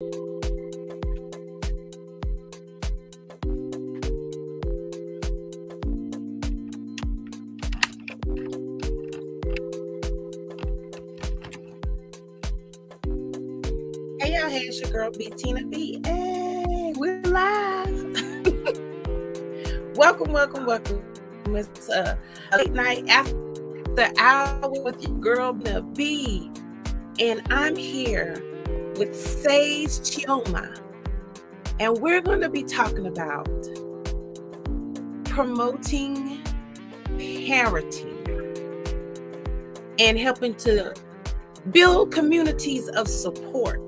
Hey y'all, hey, it's your girl B Tina B. Hey, we're live. welcome. It's a late night after hour with your girl B. And I'm here with Sage Chioma. And we're going to be talking about promoting parenting and helping to build communities of support.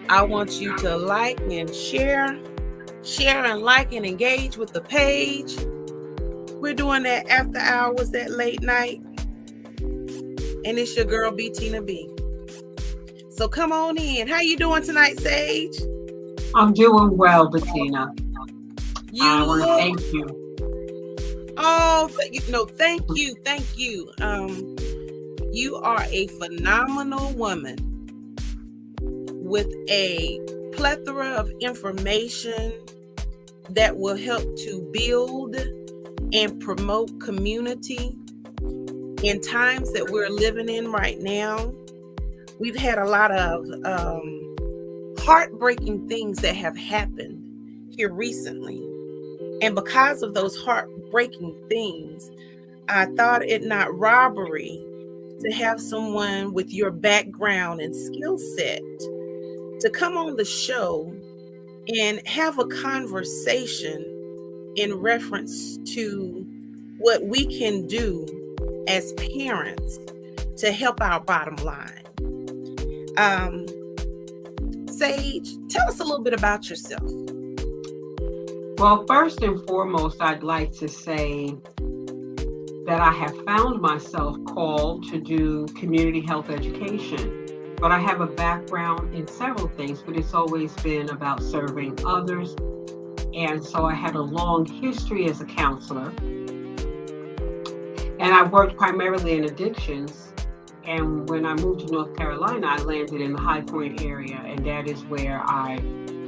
I want you to like and share and like and engage with the page. We're doing that after hours, that late night. And it's your girl B Tina B. So come on in. How you doing tonight, Sage? I'm doing well, Bettina. I want to thank you. Oh, thank you. You are a phenomenal woman with a plethora of information that will help to build and promote community in times that we're living in right now. We've had a lot of heartbreaking things that have happened here recently. And because of those heartbreaking things, I thought it not robbery to have someone with your background and skill set to come on the show and have a conversation in reference to what we can do as parents to help our bottom line. Sage, tell us a little bit about yourself. Well, first and foremost, I'd like to say that I have found myself called to do community health education. But I have a background in several things, but it's always been about serving others. And so I had a long history as a counselor. And I worked primarily in addictions. And when I moved to North Carolina, I landed in the High Point area. And that is where I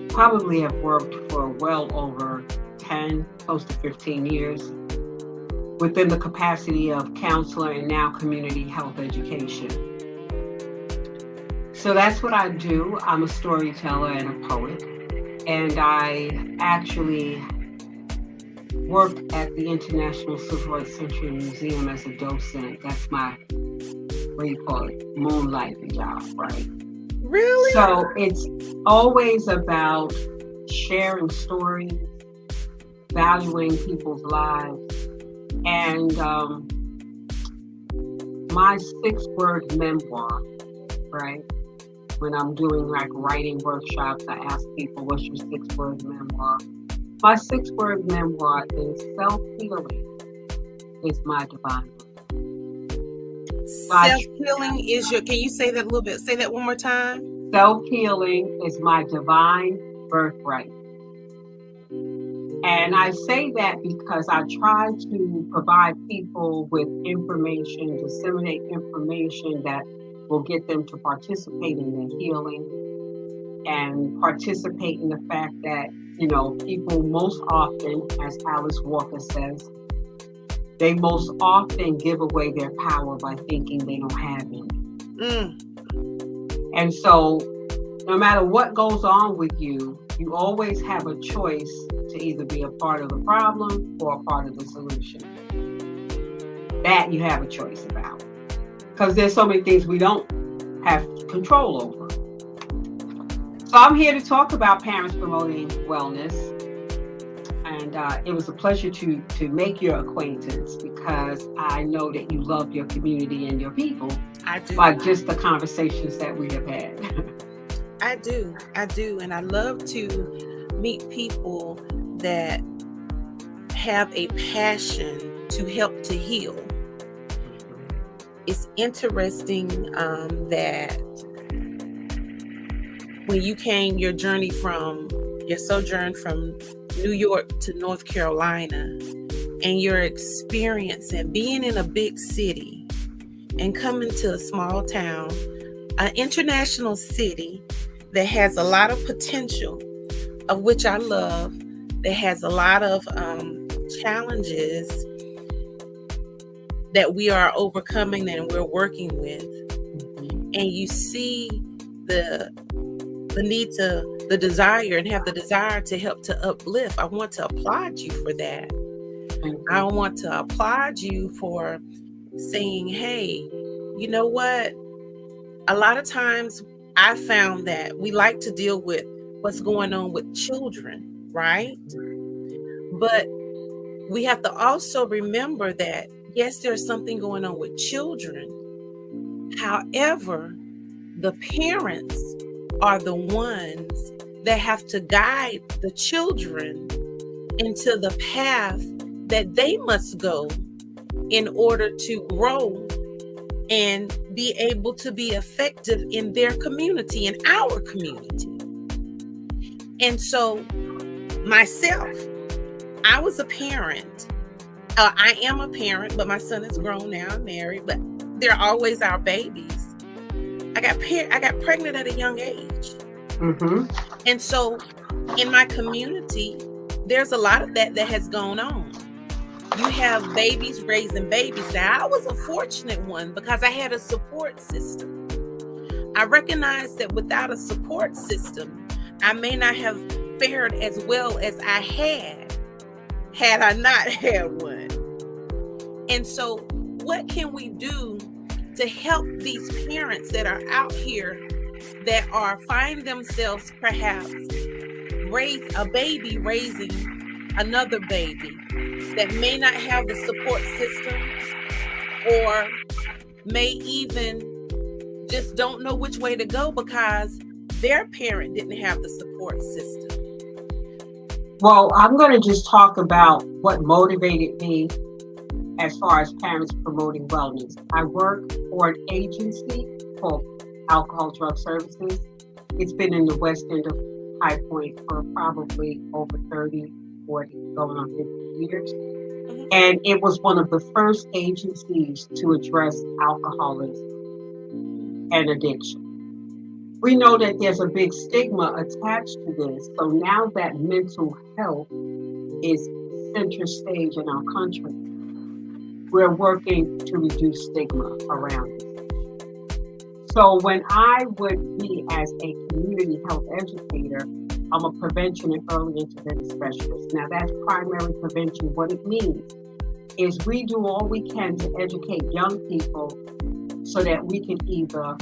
probably have worked for well over 10, close to 15 years within the capacity of counselor and now community health education. So that's what I do. I'm a storyteller and a poet. And I actually worked at the International Civil Rights Century Museum as a docent. That's my, moonlighting job, right? Really? So it's always about sharing stories, valuing people's lives. And my 6-word memoir, right? When I'm doing like writing workshops, I ask people, what's your 6-word memoir? My 6-word memoir is self-healing is my divine. Self-healing is your, can you say that a little bit? Say that one more time. Self-healing is my divine birthright. And I say that because I try to provide people with information, disseminate information that will get them to participate in their healing and participate in the fact that, people most often, as Alice Walker says, they most often give away their power by thinking they don't have any. And so no matter what goes on with you, you always have a choice to either be a part of the problem or a part of the solution. That you have a choice about. Because there's so many things we don't have control over. So I'm here to talk about parents promoting wellness. And it was a pleasure to make your acquaintance because I know that you love your community and your people. I do. By just the conversations that we have had. I do. And I love to meet people that have a passion to help to heal. It's interesting that when you came your sojourn from New York to North Carolina and your experience and being in a big city and coming to a small town, an international city that has a lot of potential, of which I love, that has a lot of challenges that we are overcoming and we're working with. And you see the need to, the desire, and have the desire to help to uplift. I want to applaud you for that. I want to applaud you for saying, hey, you know what? A lot of times I found that we like to deal with what's going on with children, right? But we have to also remember that, yes, there's something going on with children. However, the parents are the ones that have to guide the children into the path that they must go in order to grow and be able to be effective in their community, in our community. And so myself, I was a parent. I am a parent, but my son is grown now, I'm married, but they're always our babies. I got pregnant at a young age. And so in my community, there's a lot of that has gone on. You have babies raising babies. Now, I was a fortunate one because I had a support system. I recognized that without a support system, I may not have fared as well as I had I not had one. And so what can we do to help these parents that are out here that are find themselves perhaps raise a baby raising another baby that may not have the support system, or may even just don't know which way to go because their parent didn't have the support system? Well, I'm going to just talk about what motivated me as far as parents promoting wellness. I work for an agency called Alcohol Drug Services. It's been in the west end of High Point for probably over 30, 40, going on 50 years. And it was one of the first agencies to address alcoholism and addiction. We know that there's a big stigma attached to this. So now that mental health is center stage in our country, we're working to reduce stigma around it. So when I would be as a community health educator, I'm a prevention and early intervention specialist. Now that's primary prevention. What it means is we do all we can to educate young people so that we can either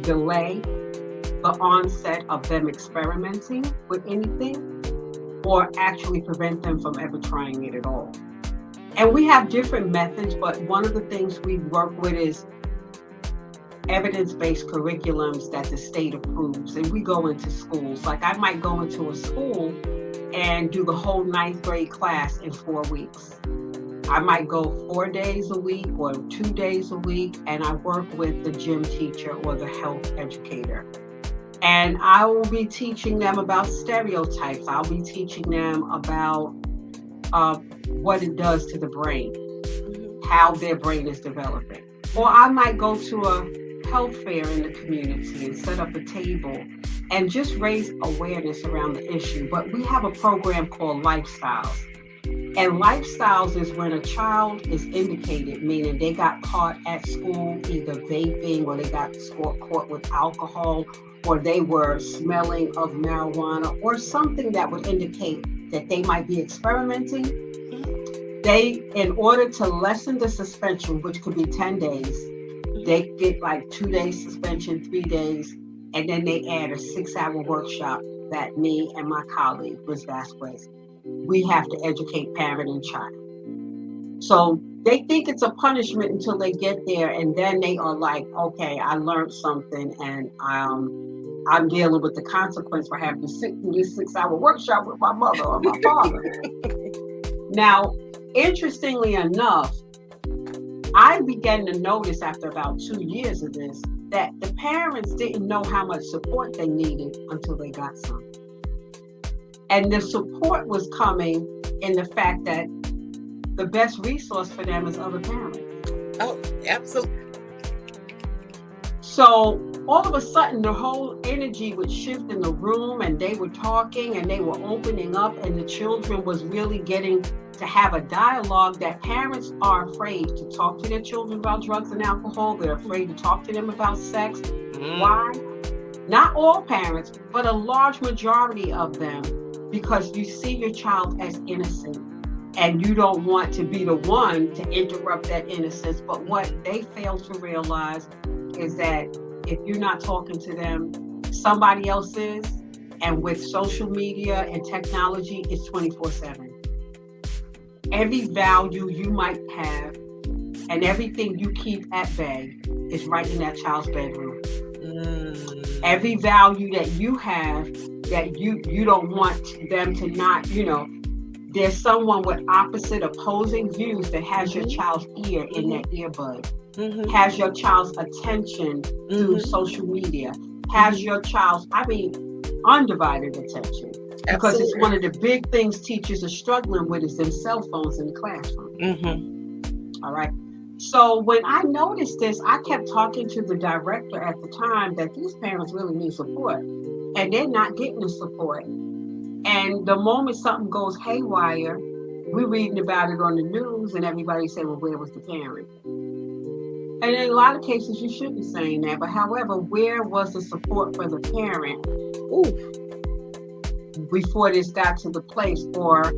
delay the onset of them experimenting with anything or actually prevent them from ever trying it at all. And we have different methods, but one of the things we work with is evidence-based curriculums that the state approves. And we go into schools. Like I might go into a school and do the whole 9th grade class in 4 weeks. I might go 4 days a week or 2 days a week, and I work with the gym teacher or the health educator. And I will be teaching them about stereotypes. I'll be teaching them about what it does to the brain, how their brain is developing. Or I might go to a health fair in the community and set up a table and just raise awareness around the issue. But we have a program called Lifestyles. And Lifestyles is when a child is indicated, meaning they got caught at school either vaping or they got caught with alcohol, or they were smelling of marijuana or something that would indicate that they might be experimenting. They, in order to lessen the suspension, which could be 10 days, they get like 2 days suspension, 3 days, and then they add a 6-hour workshop that me and my colleague, Ms. Vasquez, we have to educate parent and child. So they think it's a punishment until they get there, and then they are like, okay, I learned something, and I'm dealing with the consequence for having to sit through this 6-hour workshop with my mother or my father. Now, interestingly enough, I began to notice after about 2 years of this that the parents didn't know how much support they needed until they got some. And the support was coming in the fact that the best resource for them is other parents. Oh, absolutely. So all of a sudden, the whole energy would shift in the room, and they were talking and they were opening up, and the children was really getting to have a dialogue that parents are afraid to talk to their children about drugs and alcohol. They're afraid to talk to them about sex. Why? Not all parents, but a large majority of them, because you see your child as innocent and you don't want to be the one to interrupt that innocence. But what they fail to realize is that if you're not talking to them, somebody else is. And with social media and technology, it's 24/7. Every value you might have and everything you keep at bay is right in that child's bedroom. Every value that you have that you don't want them to not, there's someone with opposite opposing views that has your child's ear in that earbud, has your child's attention through social media, has your child's, undivided attention. Because it's one of the big things teachers are struggling with is them cell phones in the classroom. All right. So when I noticed this, I kept talking to the director at the time that these parents really need support, and they're not getting the support. And the moment something goes haywire, we're reading about it on the news, and everybody say, well, where was the parent? And in a lot of cases, you should be saying that. But however, where was the support for the parent before this got to the place? Or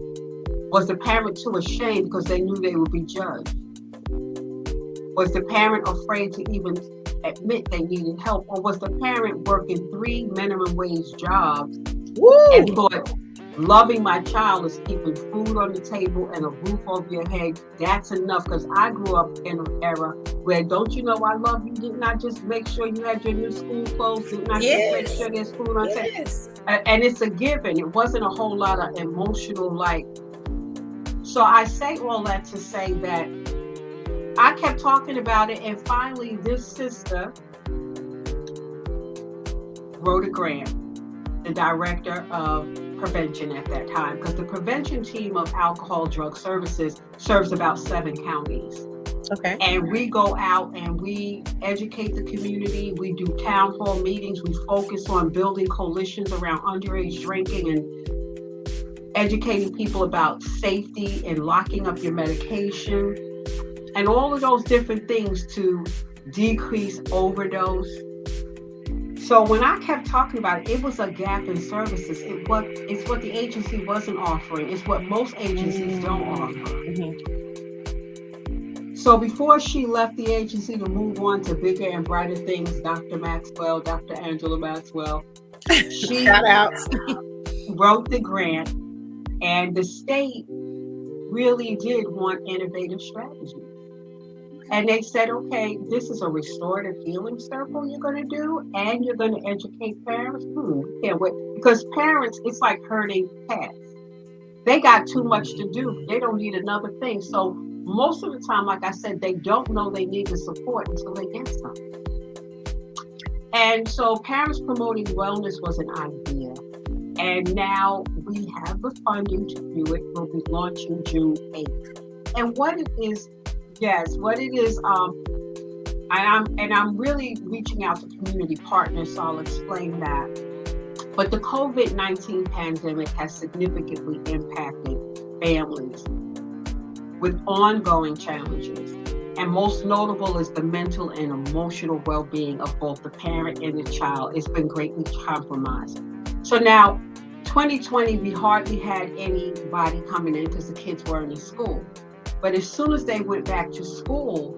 was the parent too ashamed because they knew they would be judged? Was the parent afraid to even admit they needed help? Or was the parent working 3 minimum wage jobs and thought, loving my child is keeping food on the table and a roof over your head? That's enough. Because I grew up in an era where, don't you know I love you? Didn't I just make sure you had your new school clothes? Didn't I just make sure there's food on the table? And it's a given. It wasn't a whole lot of emotional So I say all that to say that I kept talking about it, and finally this sister wrote a grant, the director of prevention at that time, because the prevention team of alcohol drug services serves about 7 counties. Okay. And we go out and we educate the community. We do town hall meetings. We focus on building coalitions around underage drinking and educating people about safety and locking up your medication and all of those different things to decrease overdose. So when I kept talking about it, it was a gap in services. It's what the agency wasn't offering. It's what most agencies don't offer. So before she left the agency to move on to bigger and brighter things, Dr. Angela Maxwell, she wrote the grant, and the state really did want innovative strategies. And they said, okay, this is a restorative healing circle you're going to do, and you're going to educate parents. Can't wait. Because parents, it's like herding cats. They got too much to do. They don't need another thing. So most of the time, like I said, they don't know they need the support until they get some. And so Parents Promoting Wellness was an idea. And now we have the funding to do it. We'll be launching June 8th. And what it is, I'm really reaching out to community partners, so I'll explain that. But the COVID-19 pandemic has significantly impacted families with ongoing challenges. And most notable is the mental and emotional well-being of both the parent and the child. It's been greatly compromised. So now, 2020, we hardly had anybody coming in because the kids weren't in school. But as soon as they went back to school,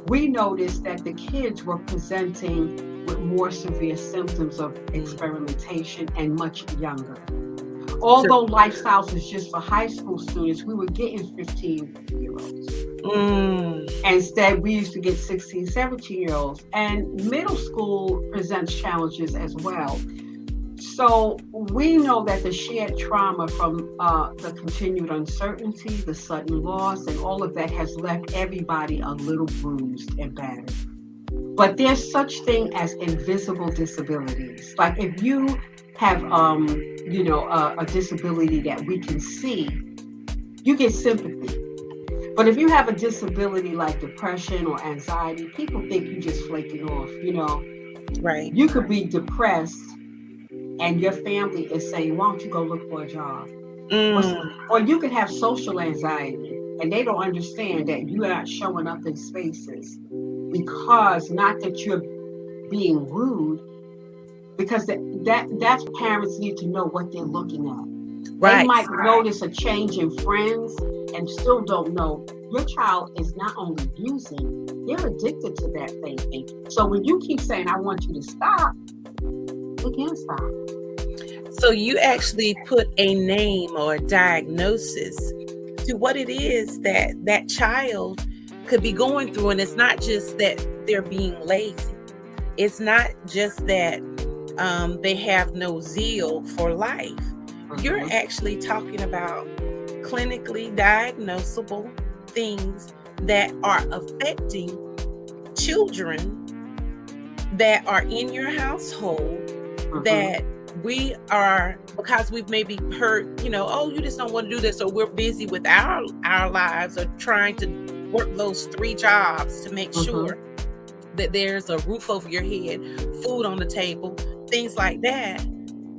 we noticed that the kids were presenting with more severe symptoms of experimentation and much younger. Although Lifestyles was just for high school students, we were getting 15-year-olds. Instead, we used to get 16, 17-year-olds. And middle school presents challenges as well. So we know that the shared trauma from the continued uncertainty, the sudden loss, and all of that has left everybody a little bruised and battered. But there's such thing as invisible disabilities. Like if you have, a disability that we can see, you get sympathy. But if you have a disability like depression or anxiety, people think you're just flaking off, you know. Right. You could be depressed and your family is saying, why don't you go look for a job? Or you could have social anxiety and they don't understand that you are not showing up in spaces because not that you're being rude, because that's what parents need to know what they're looking at. They Right. might notice a change in friends and still don't know your child is not only using, they're addicted to that thing. So when you keep saying, I want you to stop, they can't stop. So you actually put a name or a diagnosis to what it is that that child could be going through. And it's not just that they're being lazy. It's not just that they have no zeal for life. You're actually talking about clinically diagnosable things that are affecting children that are in your household that we are, because we've maybe heard, you know, oh, you just don't want to do this, or we're busy with our lives, or trying to work those 3 jobs to make sure that there's a roof over your head, food on the table, things like that.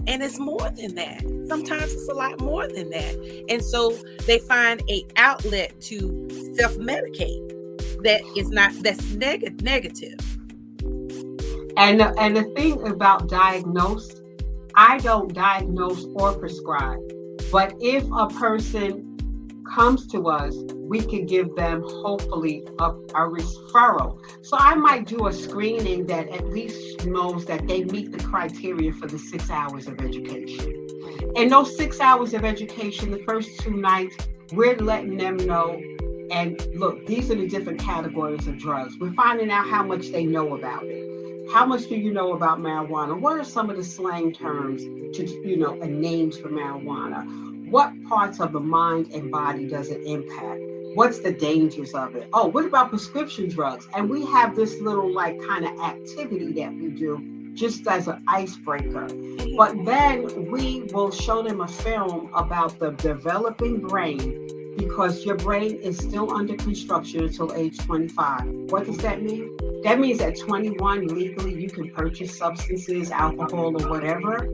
And it's more than that. Sometimes it's a lot more than that. And so they find a outlet to self-medicate that's negative. And the thing about diagnosed, I don't diagnose or prescribe. But if a person comes to us, we can give them hopefully a referral. So I might do a screening that at least knows that they meet the criteria for the 6 hours of education. And those 6 hours of education, the first 2 nights, we're letting them know, and look, these are the different categories of drugs. We're finding out how much they know about it. How much do you know about marijuana? What are some of the slang terms and names for marijuana? What parts of the mind and body does it impact? What's the dangers of it? Oh, what about prescription drugs? And we have this little kind of activity that we do just as an icebreaker. But then we will show them a film about the developing brain, because your brain is still under construction until age 25. What does that mean? That means at 21, legally, you can purchase substances, alcohol, or whatever.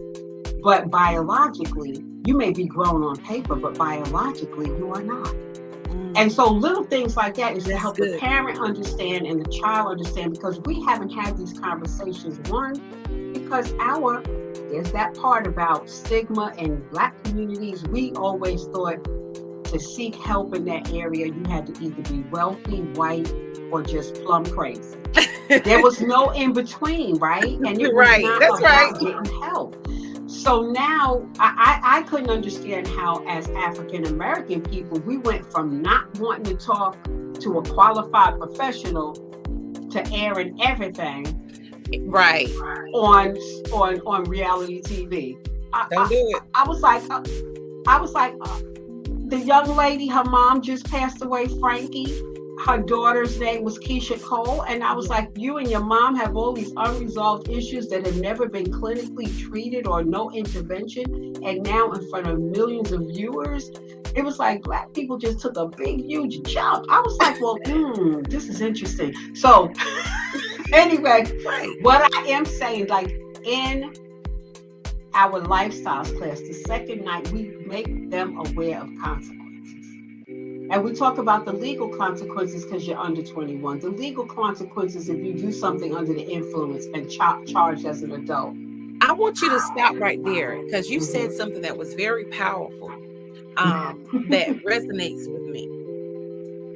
But biologically, you may be grown on paper, but biologically, you are not. And so little things like that is to help the parent understand and the child understand, because we haven't had these conversations. One, because there's that part about stigma in Black communities. We always thought to seek help in that area, you had to either be wealthy, white, or just plumb crazy. There was no in between, right? And it was not about getting help. So now I couldn't understand how, as African American people, we went from not wanting to talk to a qualified professional to airing everything on reality TV. Don't do it. I was like, the young lady, her mom just passed away, Frankie. Her daughter's name was Keisha Cole. And I was like, you and your mom have all these unresolved issues that have never been clinically treated or no intervention. And now in front of millions of viewers, it was like Black people just took a big, huge jump. I was like, well, this is interesting. So anyway, what I am saying, in our lifestyles class, the second night, we make them aware of consequences. And we talk about the legal consequences because you're under 21. The legal consequences if you do something under the influence and charged as an adult. I want you to stop right there, because you said something that was very powerful, that resonates with me.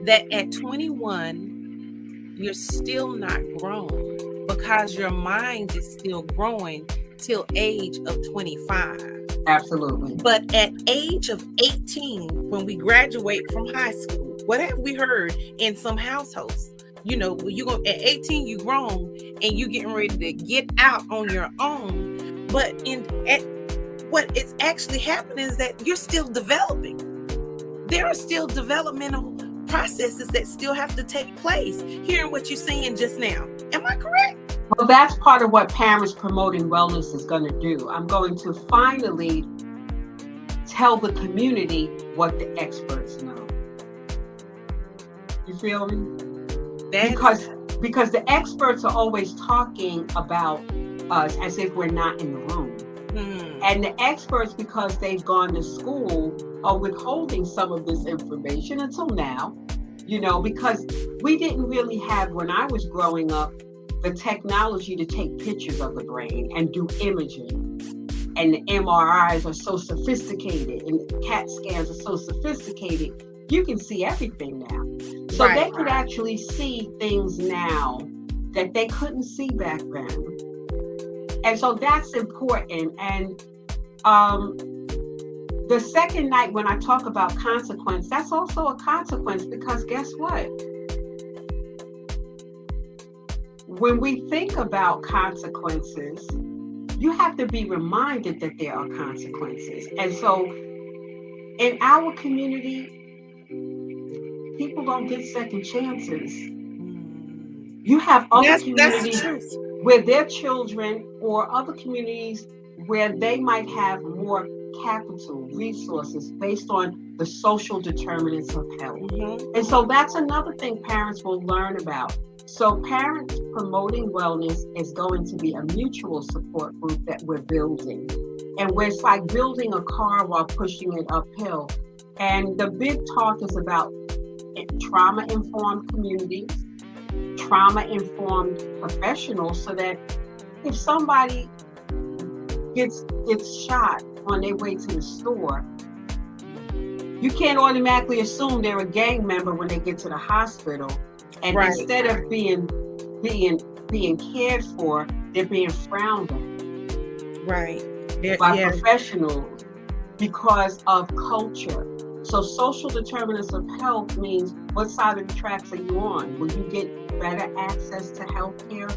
That at 21, you're still not grown, because your mind is still growing till age of 25. Absolutely. But at age of 18, when we graduate from high school, what have we heard in some households? You know, at 18, you grown and you getting ready to get out on your own. But what is actually happening is that you're still developing. There are still developmental processes that still have to take place. Hearing what you're saying just now. Am I correct? Well, that's part of what Parents Promoting Wellness is going to do. I'm going to finally tell the community what the experts know. You feel me? That's Because the experts are always talking about us as if we're not in the room. And the experts, because they've gone to school, are withholding some of this information until now, because we didn't really have, when I was growing up, the technology to take pictures of the brain and do imaging. And the MRIs are so sophisticated and CAT scans are so sophisticated. You can see everything now. So right. they could actually see things now that they couldn't see back then. And so that's important. And the second night, when I talk about consequence, that's also a consequence, because guess what? When we think about consequences, you have to be reminded that there are consequences. And so in our community, people don't get second chances. You have other communities where their children, or other communities where they might have more capital resources based on the social determinants of health. And so that's another thing parents will learn about. So parents promoting wellness is going to be a mutual support group that we're building. And it's like building a car while pushing it uphill. And the big talk is about trauma-informed communities, trauma-informed professionals, so that if somebody gets shot on their way to the store, you can't automatically assume they're a gang member when they get to the hospital. And instead of being cared for, they're being frowned at. Right. By professionals because of culture. So social determinants of health means, what side of the tracks are you on? Will you get better access to health care?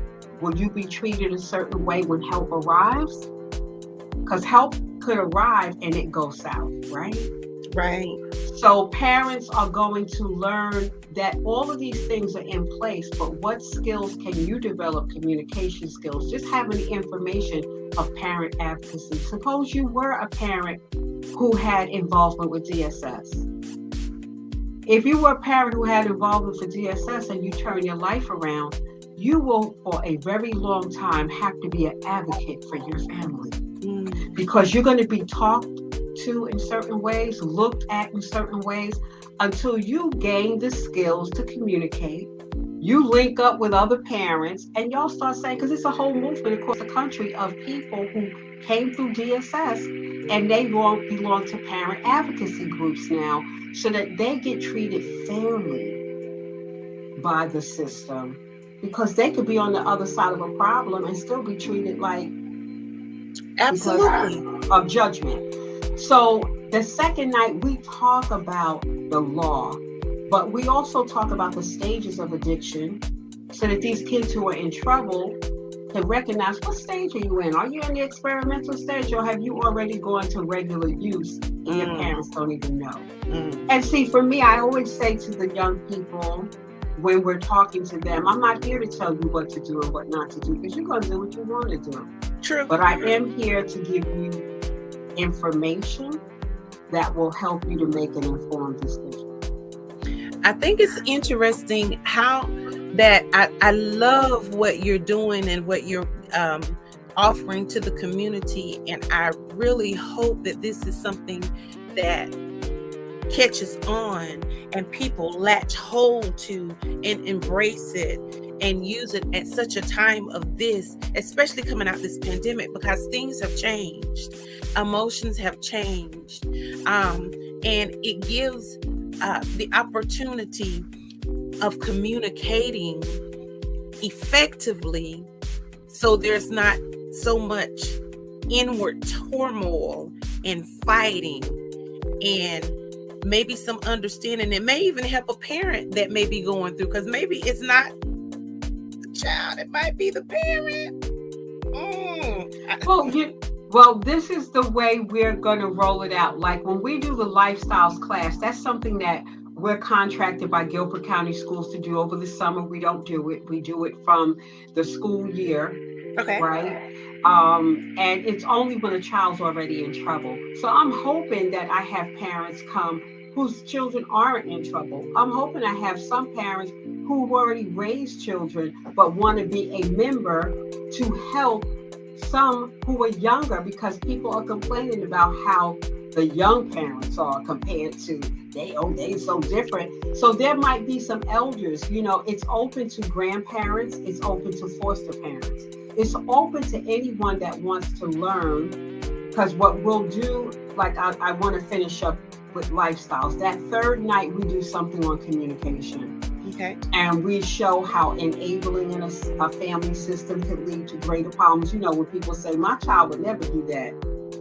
Will you be treated a certain way when help arrives? Because help could arrive and it goes south, right? Right. So parents are going to learn that all of these things are in place, but what skills can you develop? Communication skills, just having the information of parent advocacy. Suppose you were a parent who had involvement with DSS. If you were a parent who had involvement with DSS and you turn your life around, you will, for a very long time, have to be an advocate for your family. Because you're going to be talked to in certain ways, looked at in certain ways, until you gain the skills to communicate. You link up with other parents and y'all start saying, because it's a whole movement across the country of people who came through DSS and they belong to parent advocacy groups now, so that they get treated fairly by the system, because they could be on the other side of a problem and still be treated like absolutely of judgment. So the second night we talk about the law, but we also talk about the stages of addiction, so that these kids who are in trouble can recognize, what stage are you in? Are you in the experimental stage, or have you already gone to regular use and your parents don't even know? And see, for me, I always say to the young people when we're talking to them, I'm not here to tell you what to do and what not to do, because you're going to do what you want to do. True. But I am here to give you information that will help you to make an informed decision. I think it's interesting how that I love what you're doing and what you're offering to the community. And I really hope that this is something that catches on and people latch hold to and embrace it and use it at such a time of this, especially coming out this pandemic, because things have changed, emotions have changed, and it gives the opportunity of communicating effectively, so there's not so much inward turmoil and fighting, and maybe some understanding. It may even help a parent that may be going through, because maybe it's not the child, it might be the parent. Well, this is the way we're going to roll it out. Like when we do the lifestyles class, that's something that we're contracted by Guilford County Schools to do over the summer. We don't do it. We do it from the school year. Okay. Right? And it's only when a child's already in trouble. So I'm hoping that I have parents come whose children aren't in trouble. I'm hoping I have some parents who've already raised children but want to be a member to help some who are younger, because people are complaining about how the young parents are compared to they so different. So there might be some elders, it's open to grandparents, it's open to foster parents, it's open to anyone that wants to learn. Because what we'll do, like I want to finish up with lifestyles. That third night we do something on communication. Okay. And we show how enabling in a family system could lead to greater problems. When people say, my child would never do that.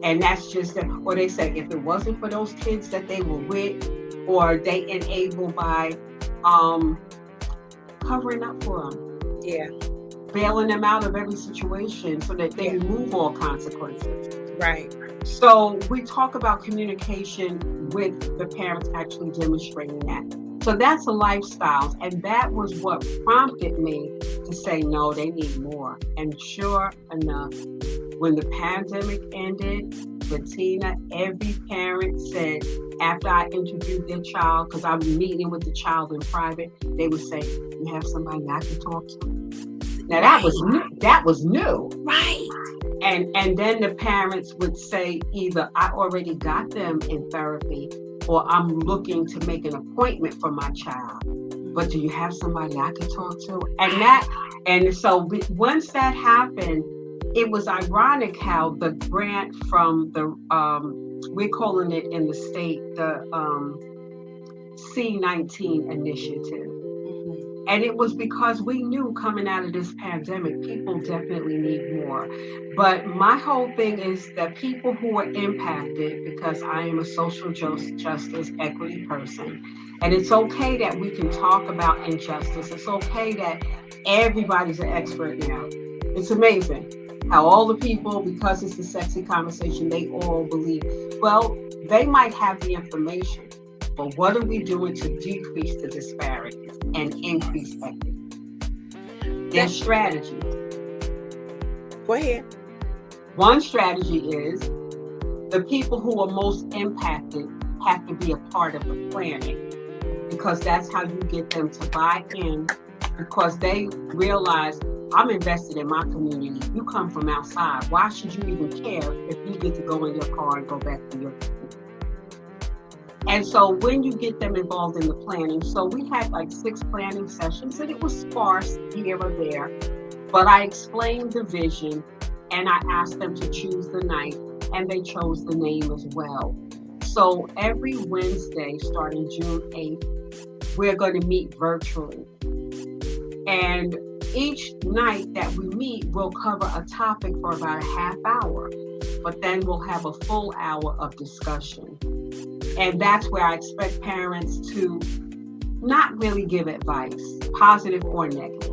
And that's just, or they say, if it wasn't for those kids that they were with, or they enable by covering up for them. Yeah. Bailing them out of every situation so that they remove all consequences. Right. So we talk about communication with the parents actually demonstrating that. So that's a lifestyle. And that was what prompted me to say, no, they need more. And sure enough, when the pandemic ended, Bettina, every parent said, after I interviewed their child, because I was meeting with the child in private, they would say, you have somebody I can talk to? Now that was new. Right. And then the parents would say either I already got them in therapy, or I'm looking to make an appointment for my child. But do you have somebody I can talk to? And so once that happened, it was ironic how the grant from the we're calling it in the state the C19 initiative. And it was because we knew coming out of this pandemic, people definitely need more. But my whole thing is that people who are impacted, because I am a social justice equity person, and it's okay that we can talk about injustice. It's okay that everybody's an expert now. It's amazing how all the people, because it's a sexy conversation, they all believe. Well, they might have the information, but what are we doing to decrease the disparities and increase equity? There's strategies. Go ahead. One strategy is the people who are most impacted have to be a part of the planning, because that's how you get them to buy in, because they realize, I'm invested in my community. You come from outside. Why should you even care if you get to go in your car and go back to your community? And so when you get them involved in the planning, so we had like 6 planning sessions, and it was sparse here or there, but I explained the vision and I asked them to choose the night, and they chose the name as well. So every Wednesday, starting June 8th, we're going to meet virtually. And each night that we meet, we'll cover a topic for about a half hour, but then we'll have a full hour of discussion. And that's where I expect parents to not really give advice, positive or negative.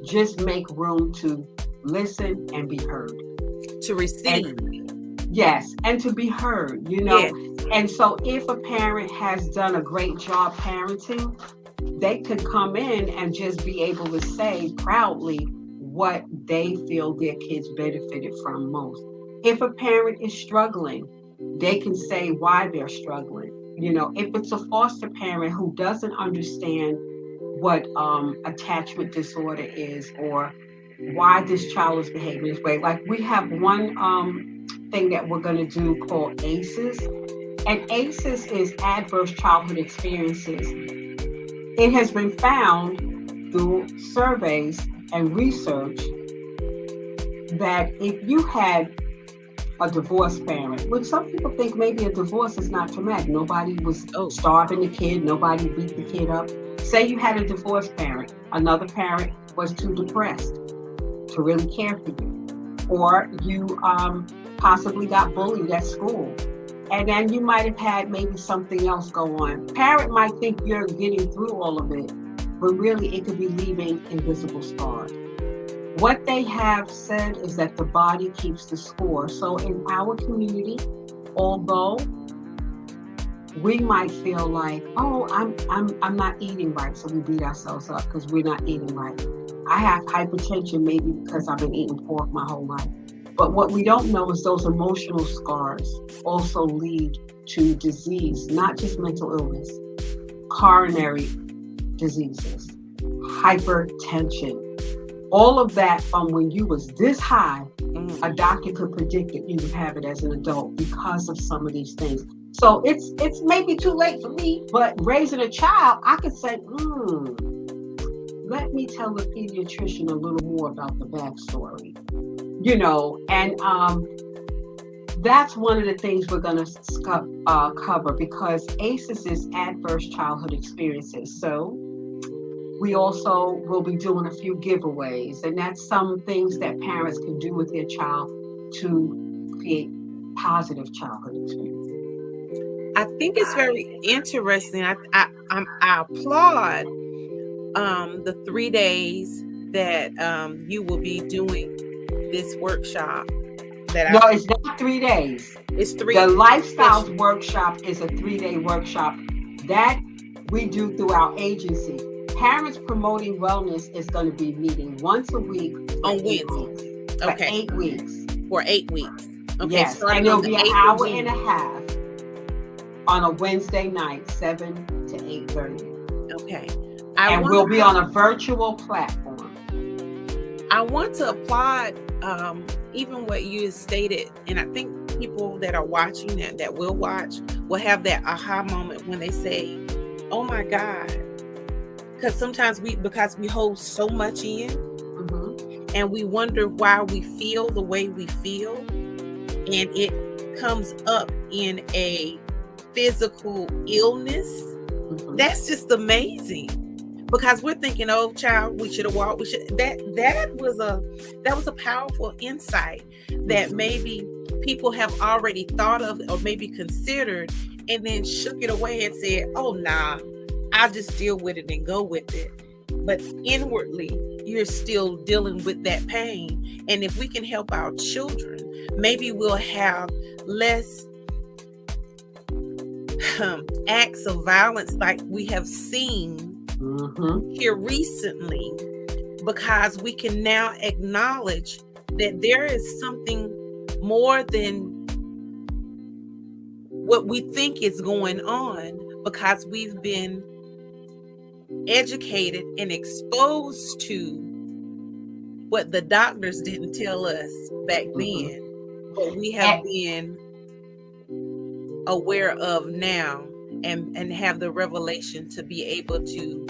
Just make room to listen and be heard. To receive. Yes, and to be heard, Yes. And so if a parent has done a great job parenting, they could come in and just be able to say proudly what they feel their kids benefited from most. If a parent is struggling, they can say why they're struggling. If it's a foster parent who doesn't understand what attachment disorder is, or why this child is behaving this way. Like we have one thing that we're going to do called ACEs. And ACEs is adverse childhood experiences. It has been found through surveys and research that if you had a divorced parent, which some people think maybe a divorce is not traumatic. Nobody was starving the kid. Nobody beat the kid up. Say you had a divorced parent. Another parent was too depressed to really care for you. Or you possibly got bullied at school. And then you might have had maybe something else go on. Parent might think you're getting through all of it, but really it could be leaving invisible scars. What they have said is that the body keeps the score. So in our community, although we might feel like, oh, I'm not eating right, so we beat ourselves up because we're not eating right. I have hypertension maybe because I've been eating pork my whole life. But what we don't know is those emotional scars also lead to disease, not just mental illness, coronary diseases, hypertension, all of that from when you was this high, a doctor could predict that you would have it as an adult because of some of these things. So it's maybe too late for me, but raising a child, I could say, let me tell the pediatrician a little more about the backstory, and that's one of the things we're going to cover, because ACEs is adverse childhood experiences. So we also will be doing a few giveaways, and that's some things that parents can do with their child to create positive childhood experiences. I think it's very interesting. I applaud the 3 days that you will be doing this workshop. No, it's not 3 days. It's 3. The Lifestyles Workshop is a 3-day workshop that we do through our agency. Parents Promoting Wellness is going to be meeting once a week on Wednesday. For 8 weeks. For 8 weeks. Okay. Yes, and it'll be an hour and a half on a Wednesday night, 7 to 8:30. Okay. And we'll be on a virtual platform. I want to applaud even what you stated, and I think people that are watching that will watch will have that aha moment when they say, "Oh my God," because sometimes because we hold so much in, and we wonder why we feel the way we feel, and it comes up in a physical illness. That's just amazing. Because we're thinking, oh, child, we should have walked. That was a powerful insight that maybe people have already thought of or maybe considered, and then shook it away and said, oh, nah, I'll just deal with it and go with it. But inwardly, you're still dealing with that pain. And if we can help our children, maybe we'll have less acts of violence like we have seen here recently, because we can now acknowledge that there is something more than what we think is going on, because we've been educated and exposed to what the doctors didn't tell us back then, but we have been aware of now, and have the revelation to be able to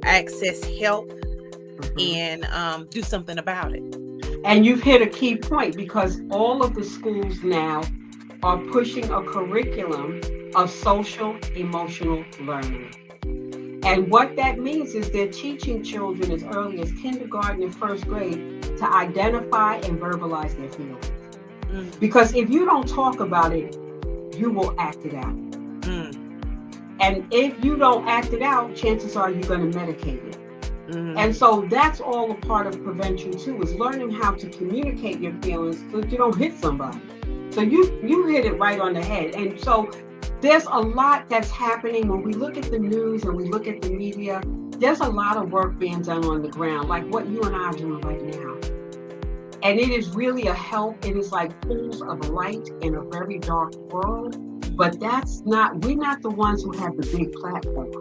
access help and do something about it. And you've hit a key point, because all of the schools now are pushing a curriculum of social emotional learning. And what that means is they're teaching children as early as kindergarten and first grade to identify and verbalize their feelings. Because if you don't talk about it, you will act it out. And if you don't act it out, chances are you're going to medicate it. And so that's all a part of prevention too, is learning how to communicate your feelings so that you don't hit somebody. So you hit it right on the head. And so there's a lot that's happening when we look at the news and we look at the media. There's a lot of work being done on the ground, like what you and I are doing right now. And it is really a help. It is like pools of light in a very dark world. But we're not the ones who have the big platform.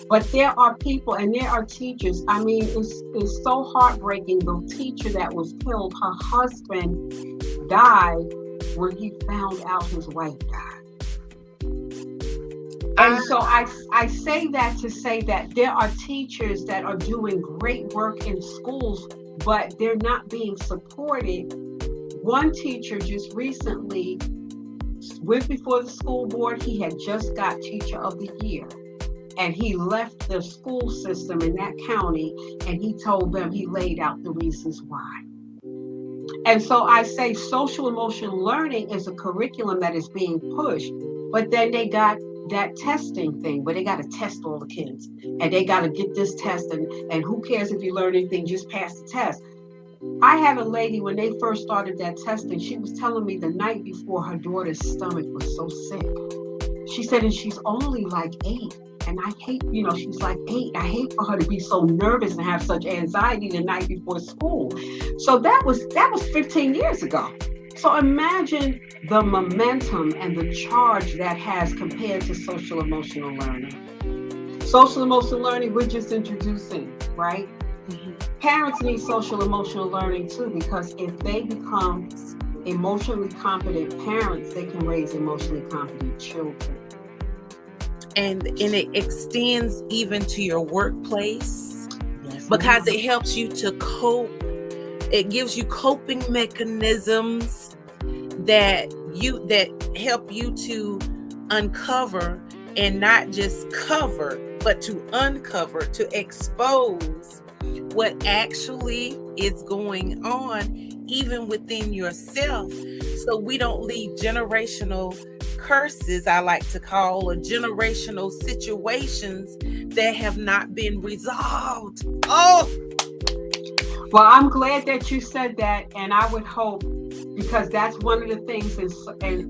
But there are people and there are teachers. I mean, it's so heartbreaking. The teacher that was killed, her husband died when he found out his wife died. And so I say that to say that there are teachers that are doing great work in schools, but they're not being supported. One teacher just recently went before the school board. He had just got Teacher of the Year, and he left the school system in that county, and he told them, he laid out the reasons why. And so I say social emotional learning is a curriculum that is being pushed, but then they got that testing thing where they got to test all the kids, and they got to get this test, and who cares if you learn anything, just pass the test. I had a lady, when they first started that testing, she was telling me the night before her daughter's stomach was so sick. She said, and she's only like 8. And I hate, she's like 8. I hate for her to be so nervous and have such anxiety the night before school. So that was 15 years ago. So imagine the momentum and the charge that has compared to social emotional learning. Social emotional learning, we're just introducing, right? Mhm. Parents need social emotional learning too, because if they become emotionally competent parents, they can raise emotionally competent children. And it extends even to your workplace, Yes, because ma'am. it helps you to cope. It gives you coping mechanisms that help you to uncover, and not just cover, but to uncover, to expose what actually is going on even within yourself, so we don't leave generational curses, I like to call, or generational situations that have not been resolved. Oh, Well, I'm glad that you said that, and I would hope, because that's one of the things in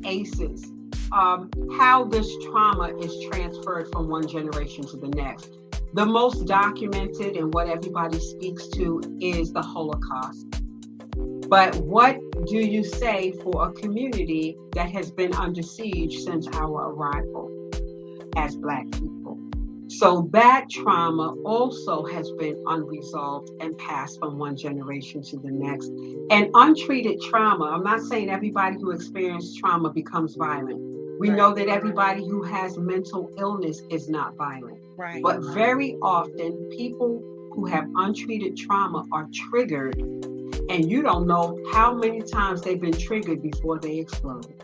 ACEs, how this trauma is transferred from one generation to the next. The most documented and what everybody speaks to is the Holocaust. But what do you say for a community that has been under siege since our arrival as Black people? So that trauma also has been unresolved and passed from one generation to the next. And untreated trauma, I'm not saying everybody who experienced trauma becomes violent. We right, know that everybody who has mental illness is not violent. right. But very often, people who have untreated trauma are triggered, and you don't know how many times they've been triggered before they explode.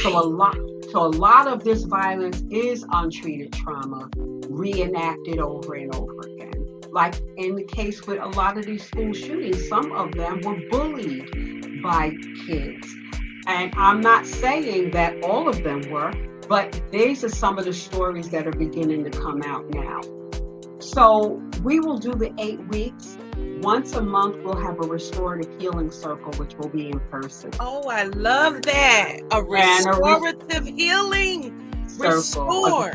So a Right. lot so a lot of this violence is untreated trauma reenacted over and over again. Like in the case with a lot of these school shootings, some of them were bullied by kids. And I'm not saying that all of them were, but these are some of the stories that are beginning to come out now. So we will do the 8 weeks. Once a month, we'll have a restorative healing circle, which will be in person. Oh, I love that. A And a restorative healing. circle. Restore.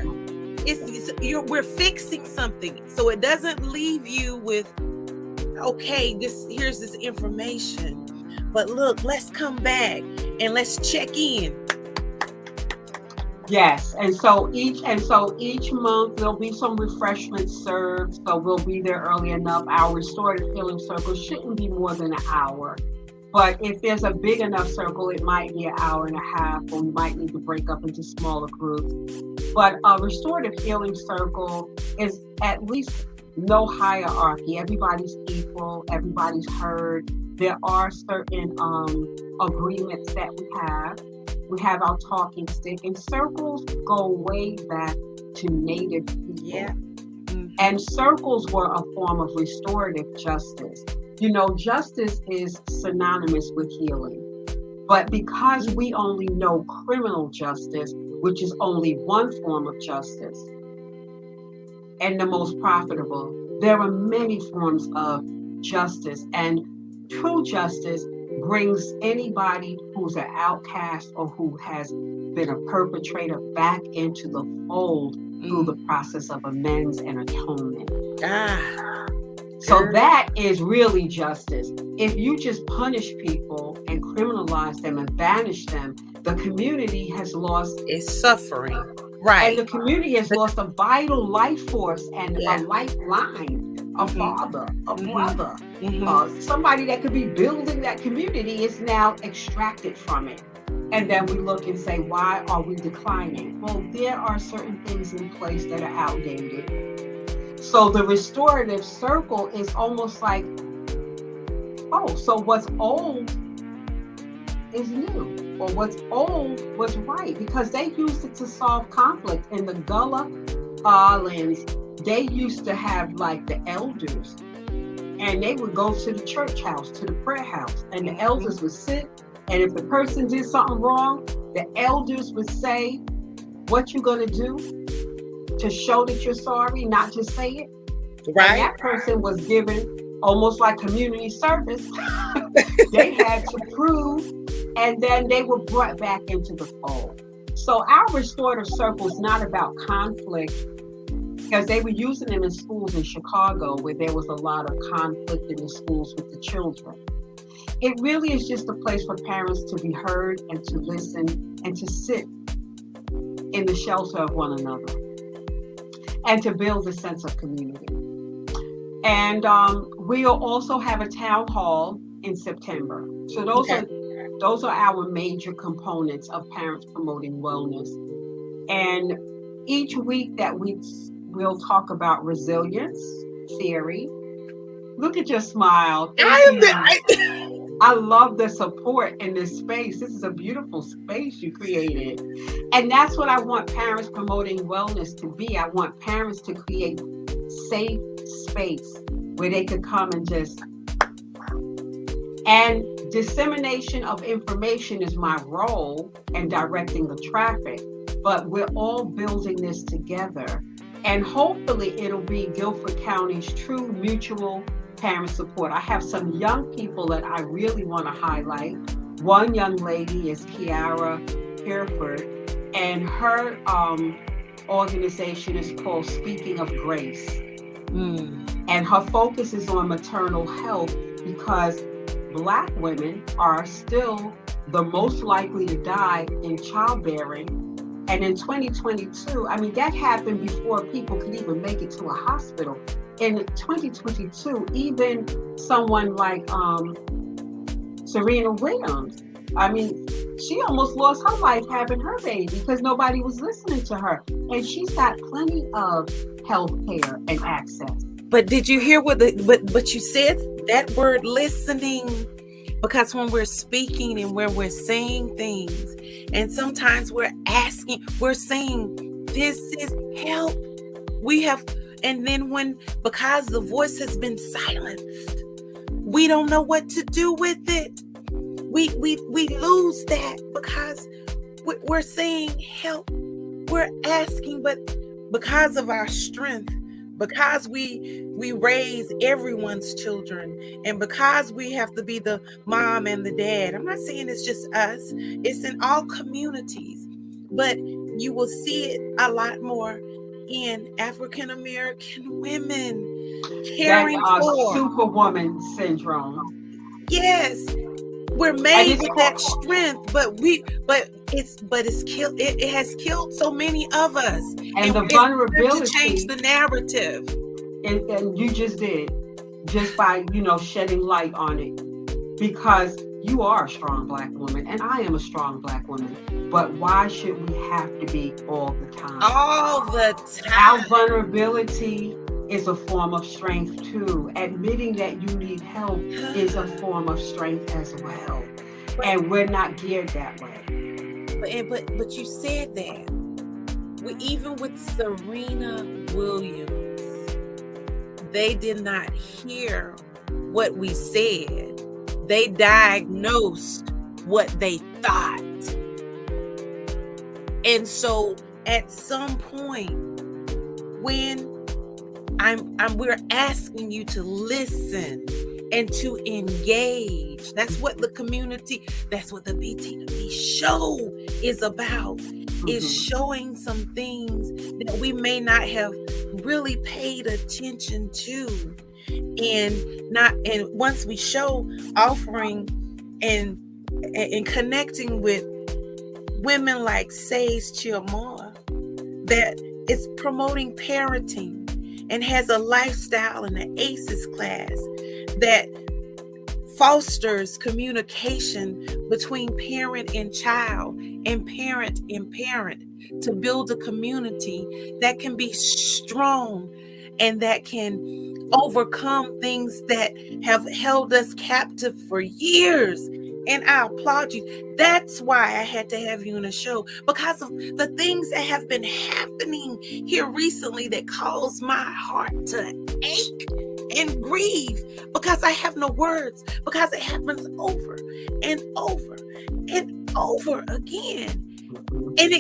We're fixing something. So it doesn't leave you with, okay, here's this information. But look, let's come back and let's check in. Yes, and so each month there'll be some refreshments served, so we'll be there early enough. Our restorative healing circle shouldn't be more than an hour, but if there's a big enough circle, it might be an hour and a half, or we might need to break up into smaller groups. But a restorative healing circle is at least no hierarchy. Everybody's equal. Everybody's heard. There are certain agreements that we have. We have our talking stick, and circles go way back to Native people. Yeah. And circles were a form of restorative justice. You know, justice is synonymous with healing. But because we only know criminal justice, which is only one form of justice and the most profitable, there are many forms of justice. And true justice brings anybody who's an outcast or who has been a perpetrator back into the fold through the process of amends and atonement. So that is really justice. If you just punish people and criminalize them and banish them, the community has lost It's suffering. Right. And the community has lost a vital life force and Yeah. a lifeline, a father, a brother, Mhm. somebody that could be building that community is now extracted from it. And then we look and say, why are we declining? Well, there are certain things in place that are outdated. So the restorative circle is almost like, oh, so what's old is new, or what's old was right, because they used it to solve conflict. In the Gullah Islands, they used to have like the elders, and they would go to the church house, to the prayer house, and the elders would sit, and if the person did something wrong, the elders would say, what you gonna do to show that you're sorry, not just say it. Right. And that person was given almost like community service. They had to prove, and then they were brought back into the fold. So our restorative circle is not about conflict, because they were using them in schools in Chicago where there was a lot of conflict in the schools with the children. it really is just a place for parents to be heard and to listen and to sit in the shelter of one another and to build a sense of community. And we'll also have a town hall in September. So those are our major components of Parents Promoting Wellness. And each week that we'll talk about resilience theory. Look at your smile. Thank you. I love the support in this space. This is a beautiful space you created. And that's what I want Parents Promoting Wellness to be. I want parents to create safe space where they could come and just, and dissemination of information is my role and directing the traffic, but we're all building this together. And hopefully it'll be Guilford County's true mutual parent support. I have some young people that I really want to highlight. One young lady is Kiara Hereford, and her organization is called Speaking of Grace. And her focus is on maternal health because Black women are still the most likely to die in childbearing. And in 2022, I mean, that happened before people could even make it to a hospital. In 2022, even someone like Serena Williams, I mean, she almost lost her life having her baby because nobody was listening to her. And she's got plenty of health care and access. But did you hear what you said? That word listening, because when we're speaking and when we're saying things, and sometimes we're saying, this is help. And then because the voice has been silenced, we don't know what to do with it. We lose that because we're saying help. We're asking, but because of our strength, because we raise everyone's children, and because we have to be the mom and the dad. I'm not saying it's just us. It's in all communities. But you will see it a lot more in African American women caring for superwoman syndrome. Yes. We're made with that strength, but it's killed. It has killed so many of us, and the vulnerability to change the narrative. And you just did, just by shedding light on it, because you are a strong Black woman, and I am a strong Black woman. But why should we have to be all the time? All the time. Our vulnerability is a form of strength too. Admitting that you need help is a form of strength as well. And we're not geared that way. But you said that. Even with Serena Williams, they did not hear what we said. They diagnosed what they thought. And so at some point, when we're asking you to listen and to engage. That's what the community, that's what the BTW show is about, is showing some things that we may not have really paid attention to. And once we show, offering and connecting with women like Sage Chiamore, that is promoting parenting and has a lifestyle and an ACEs class that fosters communication between parent and child and parent to build a community that can be strong and that can overcome things that have held us captive for years. And I applaud you. That's why I had to have you on the show, because of the things that have been happening here recently that caused my heart to ache and grieve, because I have no words, because it happens over and over and over again. And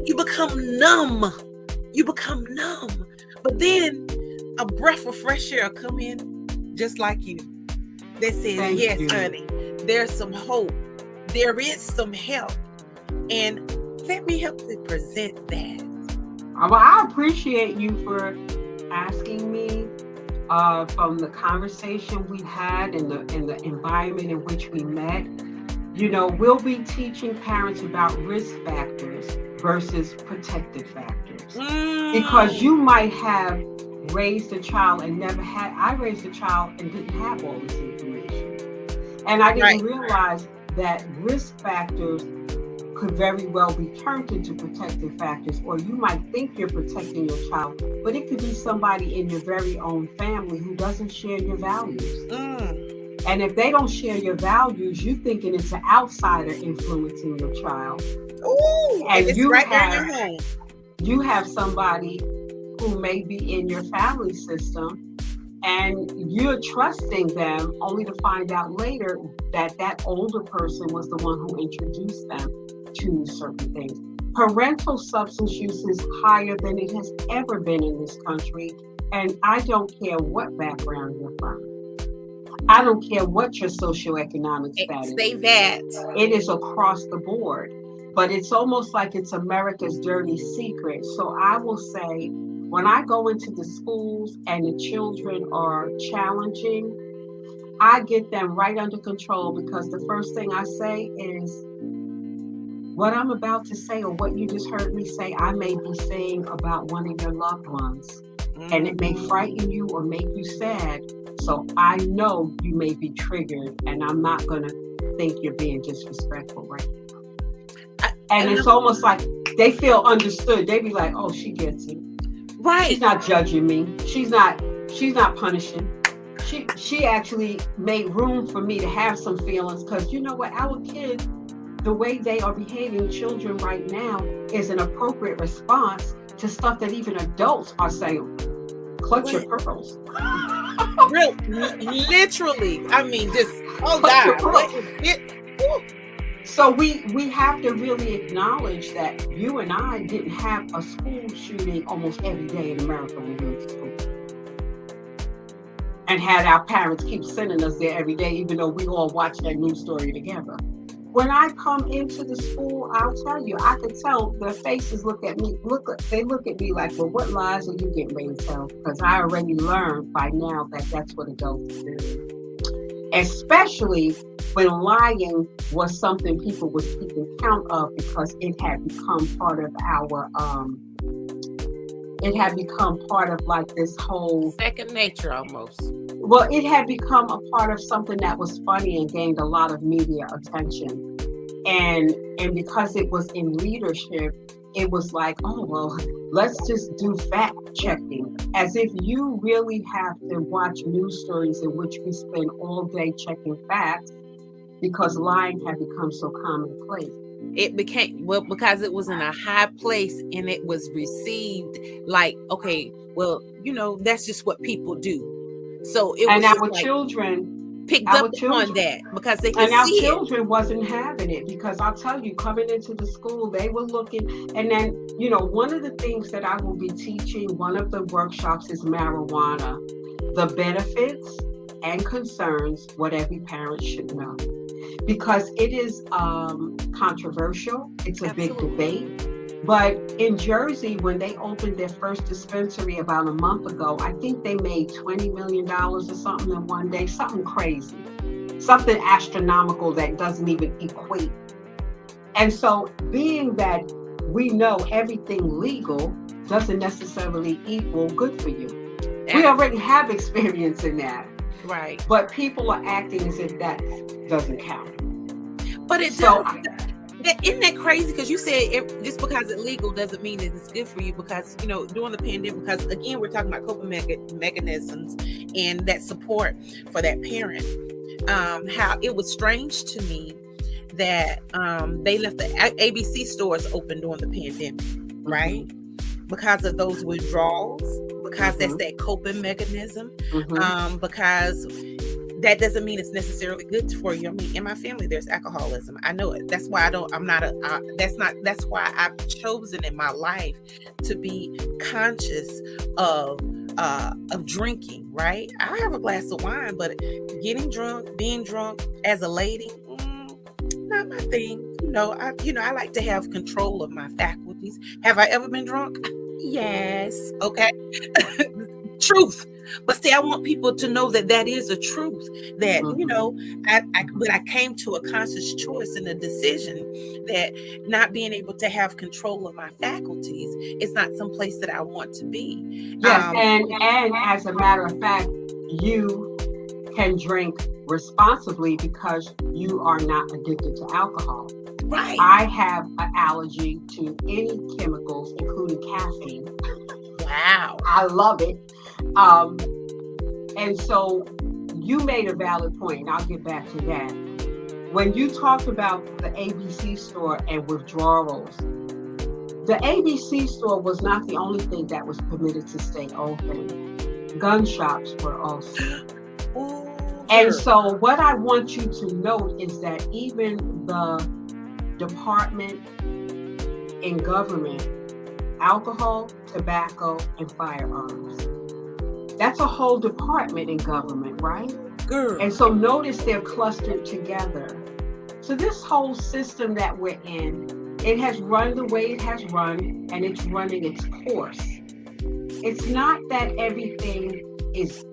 you become numb. But then a breath of fresh air come in just like you that says, yes, honey, there's some hope. There is some help. And let me help to present that. Well, I appreciate you for asking me from the conversation we had and the environment in which we met, we'll be teaching parents about risk factors versus protected factors. Because you might have raised a child and never had, I raised a child and didn't have all this information. And I didn't realize that risk factors could very well be turned into protective factors, or you might think you're protecting your child, but it could be somebody in your very own family who doesn't share your values. And if they don't share your values, you're thinking it's an outsider influencing your child. Ooh, and it's right there in your home. You have somebody who may be in your family system, and you're trusting them only to find out later that that older person was the one who introduced them to certain things. Parental substance use is higher than it has ever been in this country, and I don't care what background you're from. I don't care what your socioeconomic status Say that. It is across the board. But it's almost like it's America's dirty secret. So I will say, when I go into the schools and the children are challenging, I get them right under control, because the first thing I say is, what I'm about to say or what you just heard me say, I may be saying about one of your loved ones. And it may frighten you or make you sad. So I know you may be triggered, and I'm not going to think you're being disrespectful right now. And it's almost like they feel understood. They be like, oh, she gets it. Right. She's not judging me. She's not punishing. She actually made room for me to have some feelings, because you know what? Our kids, the way they are behaving, children right now, is an appropriate response to stuff that even adults are saying. Clutch your pearls. Real, literally. I mean, just, oh God. What is it? So we have to really acknowledge that you and I didn't have a school shooting almost every day in America when we went to school. And had our parents keep sending us there every day, even though we all watched that news story together. When I come into the school, I'll tell you, I could tell their faces look at me like, well, what lies are you getting ready to tell? Because I already learned by now that that's what adults do. Especially when lying was something people was keeping count of, because it had become part of like this whole second nature almost. Well, it had become a part of something that was funny and gained a lot of media attention. And because it was in leadership, it was like, oh, well, let's just do fact checking. As if you really have to watch news stories in which we spend all day checking facts, because lying had become so commonplace. It became, well, because it was in a high place and it was received like, okay, well, that's just what people do. So it was, and our children picked up on that because they could see it. And our children wasn't having it, because I'll tell you, coming into the school, they were looking. And then, one of the things that I will be teaching, one of the workshops is marijuana, the benefits and concerns, what every parent should know. Because it is controversial. It's a big debate. But in Jersey, when they opened their first dispensary about a month ago, I think they made $20 million or something in one day, something crazy, something astronomical that doesn't even equate. And so being that we know everything legal doesn't necessarily equal good for you. We already have experience in that. Right. But people are acting as if that doesn't count. But it does. Isn't that crazy? Because you said just because it's legal doesn't mean that it's good for you. Because during the pandemic, because again we're talking about coping mechanisms and that support for that parent. How it was strange to me that they left the ABC stores open during the pandemic, right? Because of those withdrawals. Because that's that coping mechanism. Because that doesn't mean it's necessarily good for you. I mean, in my family, there's alcoholism. I know it. That's why that's why I've chosen in my life to be conscious of drinking, right? I have a glass of wine, but being drunk as a lady, not my thing. I like to have control of my faculties. Have I ever been drunk? Yes. Okay. truth. But see, I want people to know that that is a truth. That but I came to a conscious choice and a decision that not being able to have control of my faculties is not some place that I want to be. Yes, and as a matter of fact, you can drink responsibly because you are not addicted to alcohol. Right. I have an allergy to any chemicals, including caffeine. Wow. I love it. And so you made a valid point, and I'll get back to that. When you talked about the ABC store and withdrawals, the ABC store was not the only thing that was permitted to stay open. Gun shops were also. And so what I want you to note is that even the department in government, alcohol, tobacco, and firearms, that's a whole department in government, right? Girl. And so notice they're clustered together. So this whole system that we're in, it has run the way it has run, and it's running its course. It's not that everything is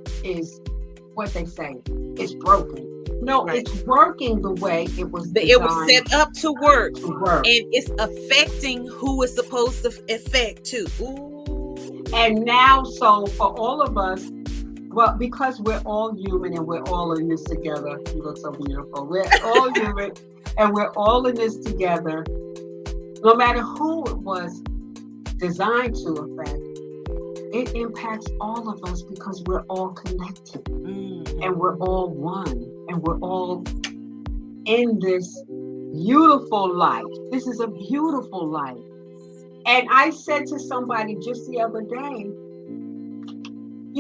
what they say, it's broken. No, right. It's working the way it was designed. It was set up to work. And it's affecting who it's supposed to affect too. Ooh. And now, so for all of us, well, because we're all human and we're all in this together. You look so beautiful. We're all human and we're all in this together. No matter who it was designed to affect, it impacts all of us because we're all connected and we're all one and we're all in this beautiful life. This is a beautiful life. And I said to somebody just the other day,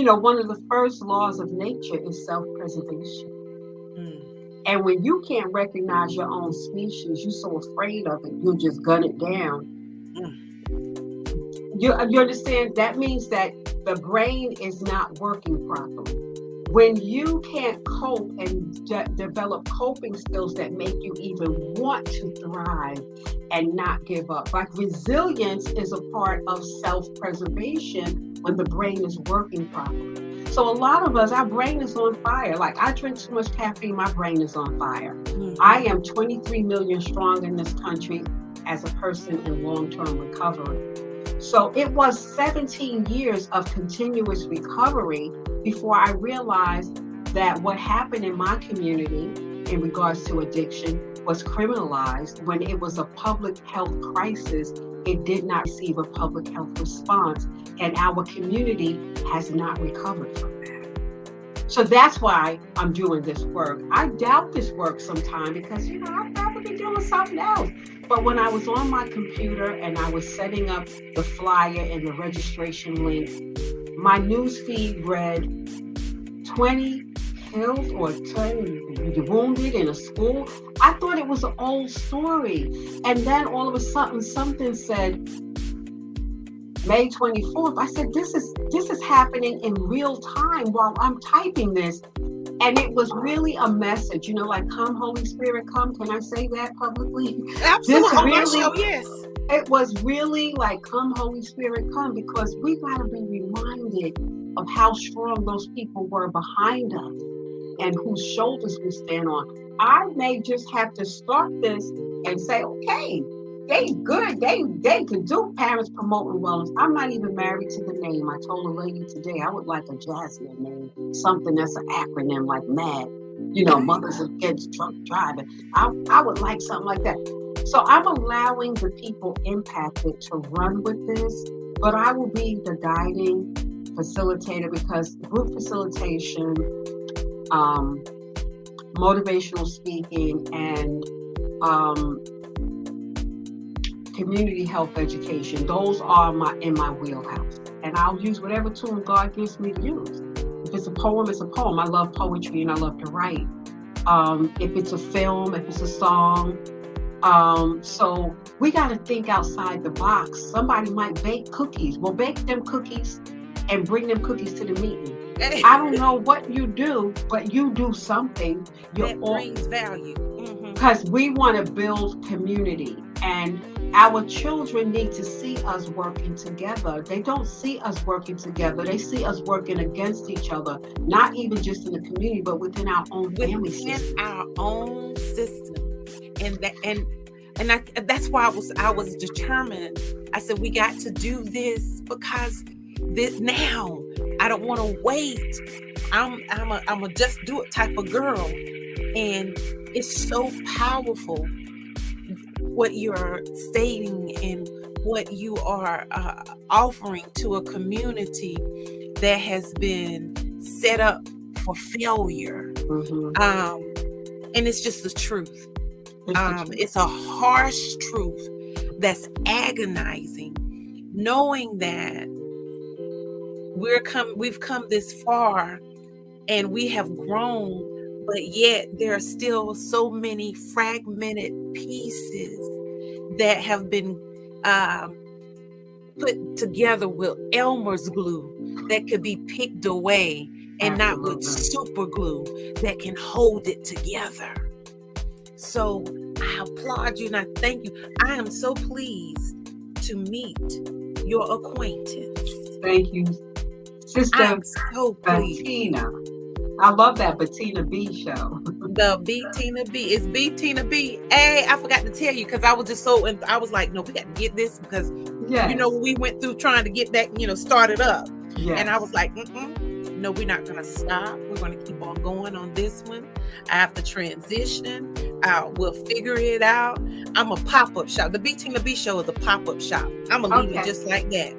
one of the first laws of nature is self-preservation. And when you can't recognize your own species, you're so afraid of it, you'll just gun it down. You understand? That means that the brain is not working properly. When you can't cope and develop coping skills that make you even want to thrive and not give up. Like resilience is a part of self-preservation when the brain is working properly. So a lot of us, our brain is on fire. Like I drink too much caffeine, my brain is on fire. I am 23 million strong in this country as a person in long-term recovery. So it was 17 years of continuous recovery before I realized that what happened in my community in regards to addiction was criminalized. When it was a public health crisis, it did not receive a public health response, and our community has not recovered from that. So that's why I'm doing this work. I doubt this work sometime because, I'd probably be doing something else. But when I was on my computer and I was setting up the flyer and the registration link, my news feed read 20 killed or 20 wounded in a school. I thought it was an old story. And then all of a sudden something said May 24th. I said, this is happening in real time while I'm typing this. And it was really a message, like, come, Holy Spirit, come. Can I say that publicly? Absolutely. On my show, yes. It was really like, come, Holy Spirit, come, because we got to be reminded of how strong those people were behind us and whose shoulders we stand on. I may just have to start this and say, okay, they good. They could do parents promoting wellness. I'm not even married to the name. I told a lady today I would like a jazzier name, something that's an acronym like MAD. Mothers Against Drunk Driving. I would like something like that. So I'm allowing the people impacted to run with this, but I will be the guiding facilitator because group facilitation, motivational speaking, and community health education, those are in my wheelhouse. And I'll use whatever tool God gives me to use. If it's a poem, it's a poem. I love poetry and I love to write. If it's a film, if it's a song. So we got to think outside the box. Somebody might bake cookies. Well, bake them cookies and bring them cookies to the meeting. I don't know what you do, but you do something. That brings value. Because we want to build community. And Our children need to see us working together. They don't see us working together. They see us working against each other, not even just in the community, but within our own family Within system. our own system. That's why I was determined. I said we got to do this because this now. I don't want to wait. I'm a just do it type of girl, and it's so powerful what you're stating and what you are offering to a community that has been set up for failure. Mm-hmm. And it's just the truth. It's the truth. It's a harsh truth that's agonizing, knowing that we've come this far and we have grown, but yet there are still so many fragmented pieces that have been put together with Elmer's glue that could be picked away, and not with Absolutely. super glue that can hold it together. So I applaud you and I thank you. I am so pleased to meet your acquaintance. Thank you, Sister I'm so pleased. Bettina. I love that Bettina B show. The B Tina B. It's B Tina B. Hey, I forgot to tell you because I was just so, and I was like, no, we got to get this because, Yes. you know, we went through trying to get that, started up. Yes. And I was like, no, we're not going to stop. We're going to keep on going on this one. I have to transition. We'll figure it out. I'm a pop-up shop. The B Tina B show is a pop-up shop. I'm going to leave it just like that.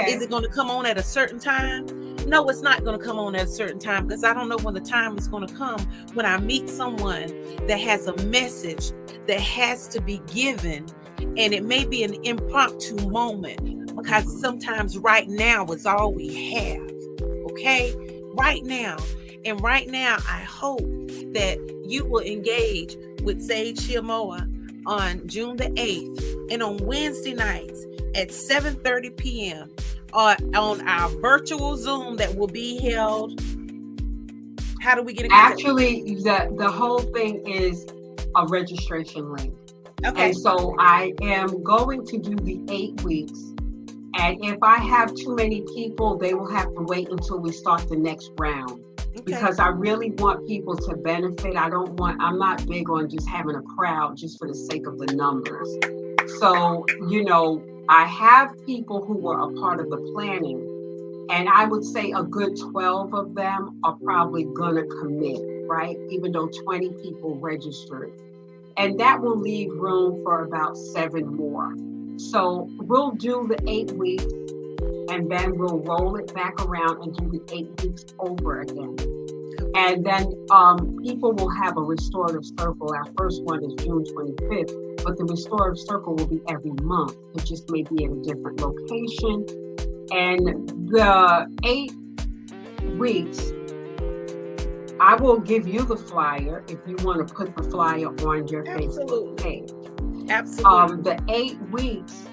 Is it going to come on at a certain time? No, it's not going to come on at a certain time because I don't know when the time is going to come when I meet someone that has a message that has to be given, and it may be an impromptu moment because sometimes right now is all we have. Okay, right now. And right now, I hope that you will engage with Sage Shiamoa on June the 8th and on Wednesday nights at 7:30 p.m. On our virtual Zoom that will be held. How do we get in contact? Actually, the whole thing is a registration link. Okay. And so I am going to do the 8 weeks. And if I have too many people, they will have to wait until we start the next round. Okay. Because I really want people to benefit. I'm not big on just having a crowd just for the sake of the numbers. So, I have people who were a part of the planning, and I would say a good 12 of them are probably gonna commit, right? Even though 20 people registered. And that will leave room for about 7 more. So we'll do the 8 weeks, and then we'll roll it back around and do the 8 weeks over again. And then people will have a restorative circle. Our first one is June 25th, but the restorative circle will be every month. It just may be at a different location. And the 8 weeks, I will give you the flyer if you want to put the flyer on your Facebook page. Absolutely. The 8 weeks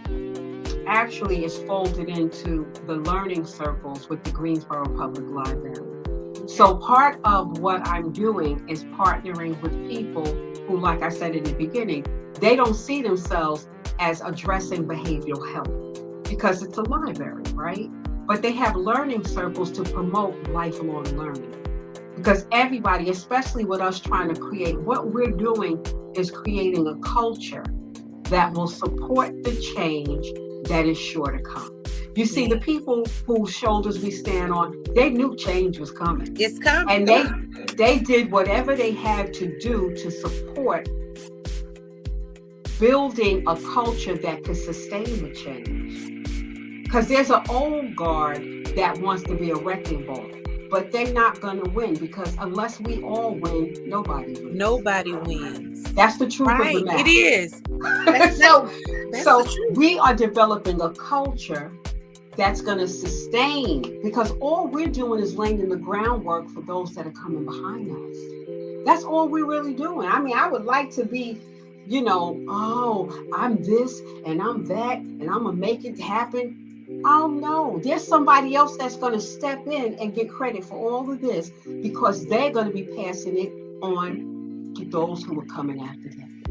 actually is folded into the learning circles with the Greensboro Public Library. So part of what I'm doing is partnering with people who, like I said in the beginning, they don't see themselves as addressing behavioral health because it's a library, right? But they have learning circles to promote lifelong learning. Because everybody, especially with us trying to create, what we're doing is creating a culture that will support the change that is sure to come. You see, the people whose shoulders we stand on, they knew change was coming. It's coming. And they did whatever they had to do to support building a culture that could sustain the change. Because there's an old guard that wants to be a wrecking ball, but they're not going to win because unless we all win, nobody wins. Nobody wins. That's the truth of the matter. It is. So we are developing a culture that's going to sustain, because all we're doing is laying the groundwork for those that are coming behind us. That's all we're really doing. I mean, I would like to be, I'm this and I'm that and I'm going to make it happen. Oh no, there's somebody else that's going to step in and get credit for all of this because they're going to be passing it on to those who are coming after them.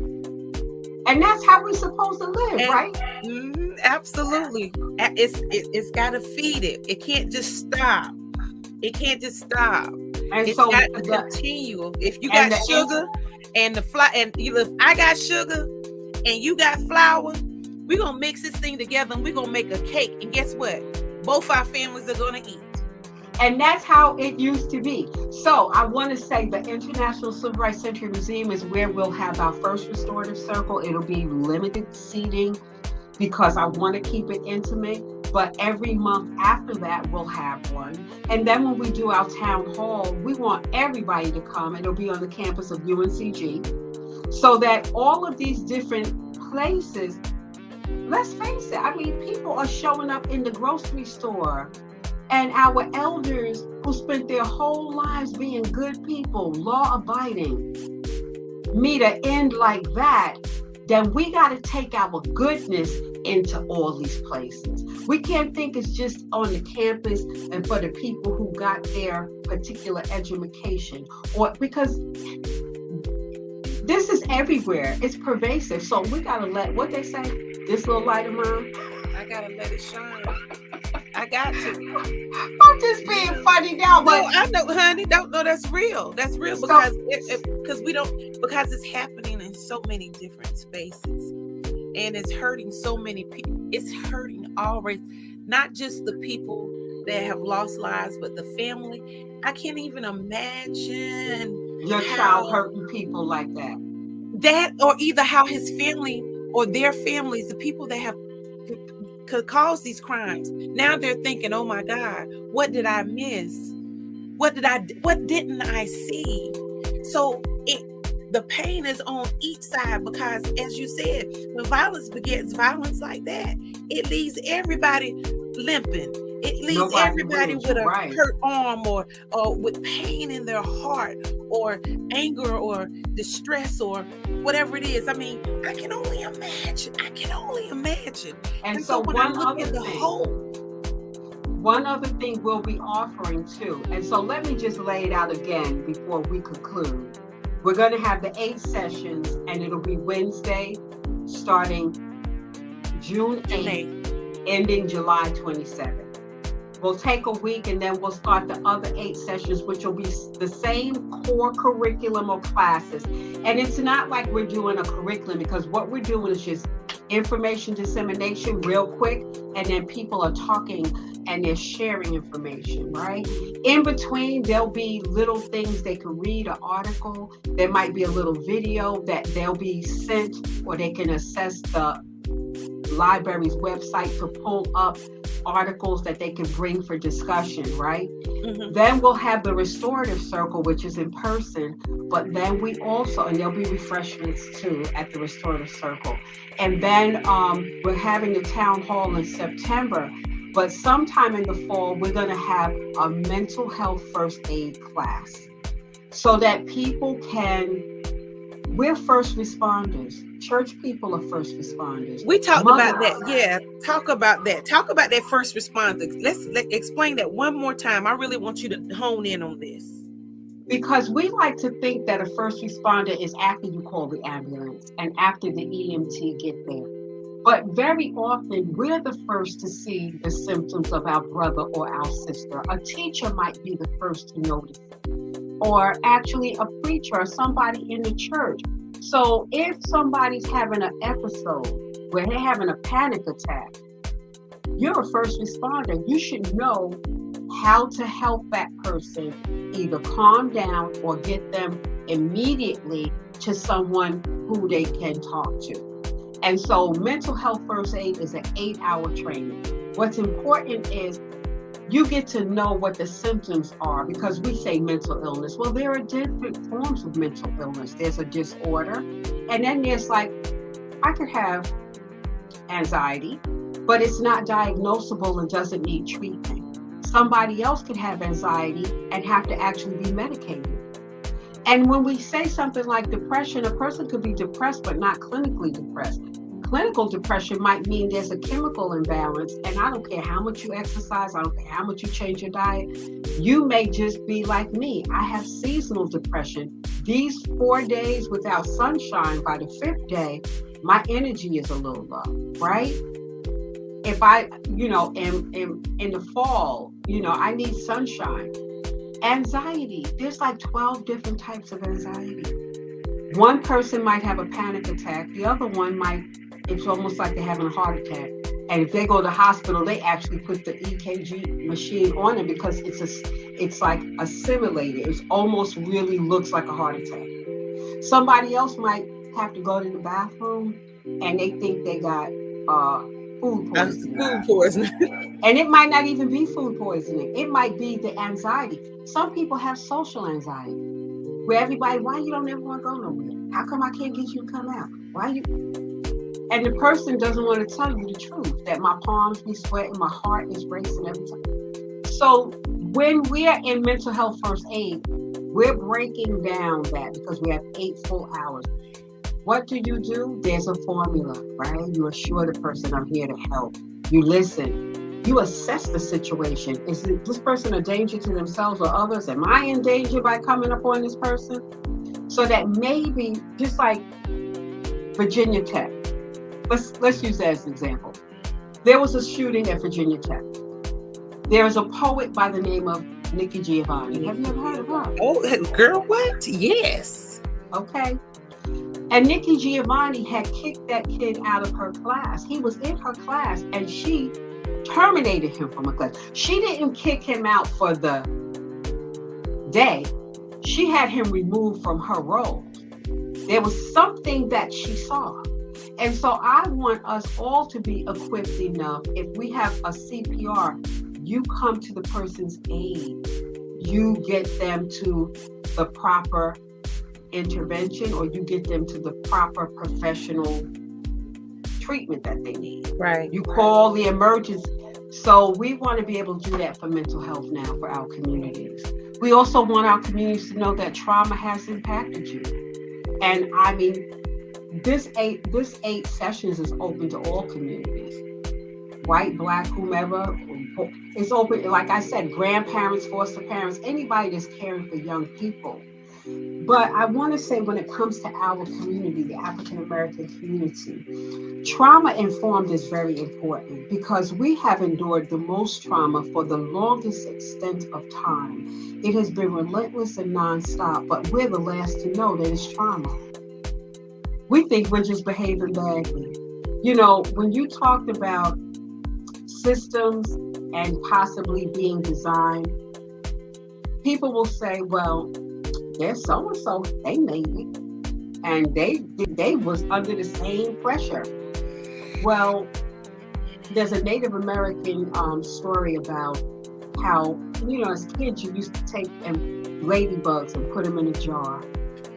And that's how we're supposed to live, And right? absolutely. It's got to feed it. It can't just stop. It can't just stop. And It's so got to continue. If you got the sugar and if I got sugar and you got flour, we're gonna mix this thing together and we're gonna make a cake. And guess what? Both our families are gonna eat. And that's how it used to be. So I want to say the International Civil Rights Century Museum is where we'll have our first restorative circle. It'll be limited seating because I want to keep it intimate. But every month after that, we'll have one. And then when we do our town hall, we want everybody to come. It'll be on the campus of UNCG. So that all of these different places, let's face it, I mean, people are showing up in the grocery store. And our elders who spent their whole lives being good people, law-abiding, meet an end like that, then we got to take our goodness into all these places. We can't think it's just on the campus and for the people who got their particular education, or because this is everywhere. It's pervasive. So we got to let, what they say, this little light of mine, I got to let it shine. I got to. I'm just being funny now, but no, I know, honey. Don't know that's real. That's real because because it's happening in so many different spaces, and it's hurting so many people. It's hurting always, not just the people that have lost lives, but the family. I can't even imagine your child hurting people like that. That, or either how his family or their families, the people that have could cause these crimes. Now they're thinking, oh my God, what did I miss? What didn't I see? So the pain is on each side because, as you said, when violence begets violence like that, it leaves everybody limping. It leaves everybody with a hurt arm or with pain in their heart or anger or distress or whatever it is. I mean, I can only imagine. And so when I look at the whole, one other thing we'll be offering too. And so let me just lay it out again before we conclude. We're going to have the 8 sessions, and it'll be Wednesday starting June 8th, ending July 27th. We'll take a week and then we'll start the other 8 sessions, which will be the same core curriculum or classes. And it's not like we're doing a curriculum, because what we're doing is just information dissemination real quick. And then people are talking and they're sharing information, right? In between, there'll be little things they can read, an article. There might be a little video that they'll be sent, or they can access the library's website to pull up articles that they can bring for discussion, right? Mm-hmm. Then we'll have the Restorative Circle, which is in person, but then we also, and there'll be refreshments too at the Restorative Circle. And then we're having the town hall in September, but sometime in the fall, we're going to have a mental health first aid class so that people we're first responders. Church people are first responders. We talked about that. Yeah, talk about that. Talk about that first responder. Let's explain that one more time. I really want you to hone in on this. Because we like to think that a first responder is after you call the ambulance and after the EMT get there. But very often, we're the first to see the symptoms of our brother or our sister. A teacher might be the first to notice it, or actually a preacher or somebody in the church. So if somebody's having an episode where they're having a panic attack, you're a first responder. You should know how to help that person either calm down or get them immediately to someone who they can talk to. And so mental health first aid is an 8-hour training. What's important is you get to know what the symptoms are, because we say mental illness. Well, there are different forms of mental illness. There's a disorder, and then there's like, I could have anxiety, but it's not diagnosable and doesn't need treatment. Somebody else could have anxiety and have to actually be medicated. And when we say something like depression, a person could be depressed but not clinically depressed. Clinical depression might mean there's a chemical imbalance, and I don't care how much you exercise, I don't care how much you change your diet. You may just be like me. I have seasonal depression. These 4 days without sunshine, by the 5th day, my energy is a little low, right? If I, in the fall, I need sunshine. Anxiety, there's like 12 different types of anxiety. One person might have a panic attack. The other one it's almost like they're having a heart attack. And if they go to the hospital, they actually put the EKG machine on them because it's like a simulator. It almost really looks like a heart attack. Somebody else might have to go to the bathroom and they think they got food poisoning. Food poisoning. And it might not even be food poisoning. It might be the anxiety. Some people have social anxiety, where everybody, why you don't ever want to go nowhere? How come I can't get you to come out? Why you? And the person doesn't want to tell you the truth, that my palms be sweating, my heart is racing every time. So when we are in mental health first aid, we're breaking down that because we have 8 full hours. What do? There's a formula, right? You assure the person, I'm here to help. You listen. You assess the situation. Is this person a danger to themselves or others? Am I in danger by coming upon this person? So that maybe, just like Virginia Tech, let's use that as an example. There was a shooting at Virginia Tech. There's a poet by the name of Nikki Giovanni. Have you ever heard of her? Oh, girl, what? Yes. Okay. And Nikki Giovanni had kicked that kid out of her class. He was in her class and she terminated him from her class. She didn't kick him out for the day. She had him removed from her role. There was something that she saw. And so I want us all to be equipped enough. If we have a CPR, you come to the person's aid. You get them to the proper intervention, or you get them to the proper professional treatment that they need. Right. You call the emergency. So we want to be able to do that for mental health now for our communities. We also want our communities to know that trauma has impacted you. And I mean, this eight sessions is open to all communities. White, Black, whomever. It's open, like I said, grandparents, foster parents, anybody that's caring for young people. But I want to say, when it comes to our community, the African American community, trauma-informed is very important because we have endured the most trauma for the longest extent of time. It has been relentless and nonstop, but we're the last to know that it's trauma. We think we're just behaving badly. When you talked about systems and possibly being designed, people will say, well, there's so-and-so, they made it. And they was under the same pressure. Well, there's a Native American story about how, as kids, you used to take ladybugs and put them in a jar.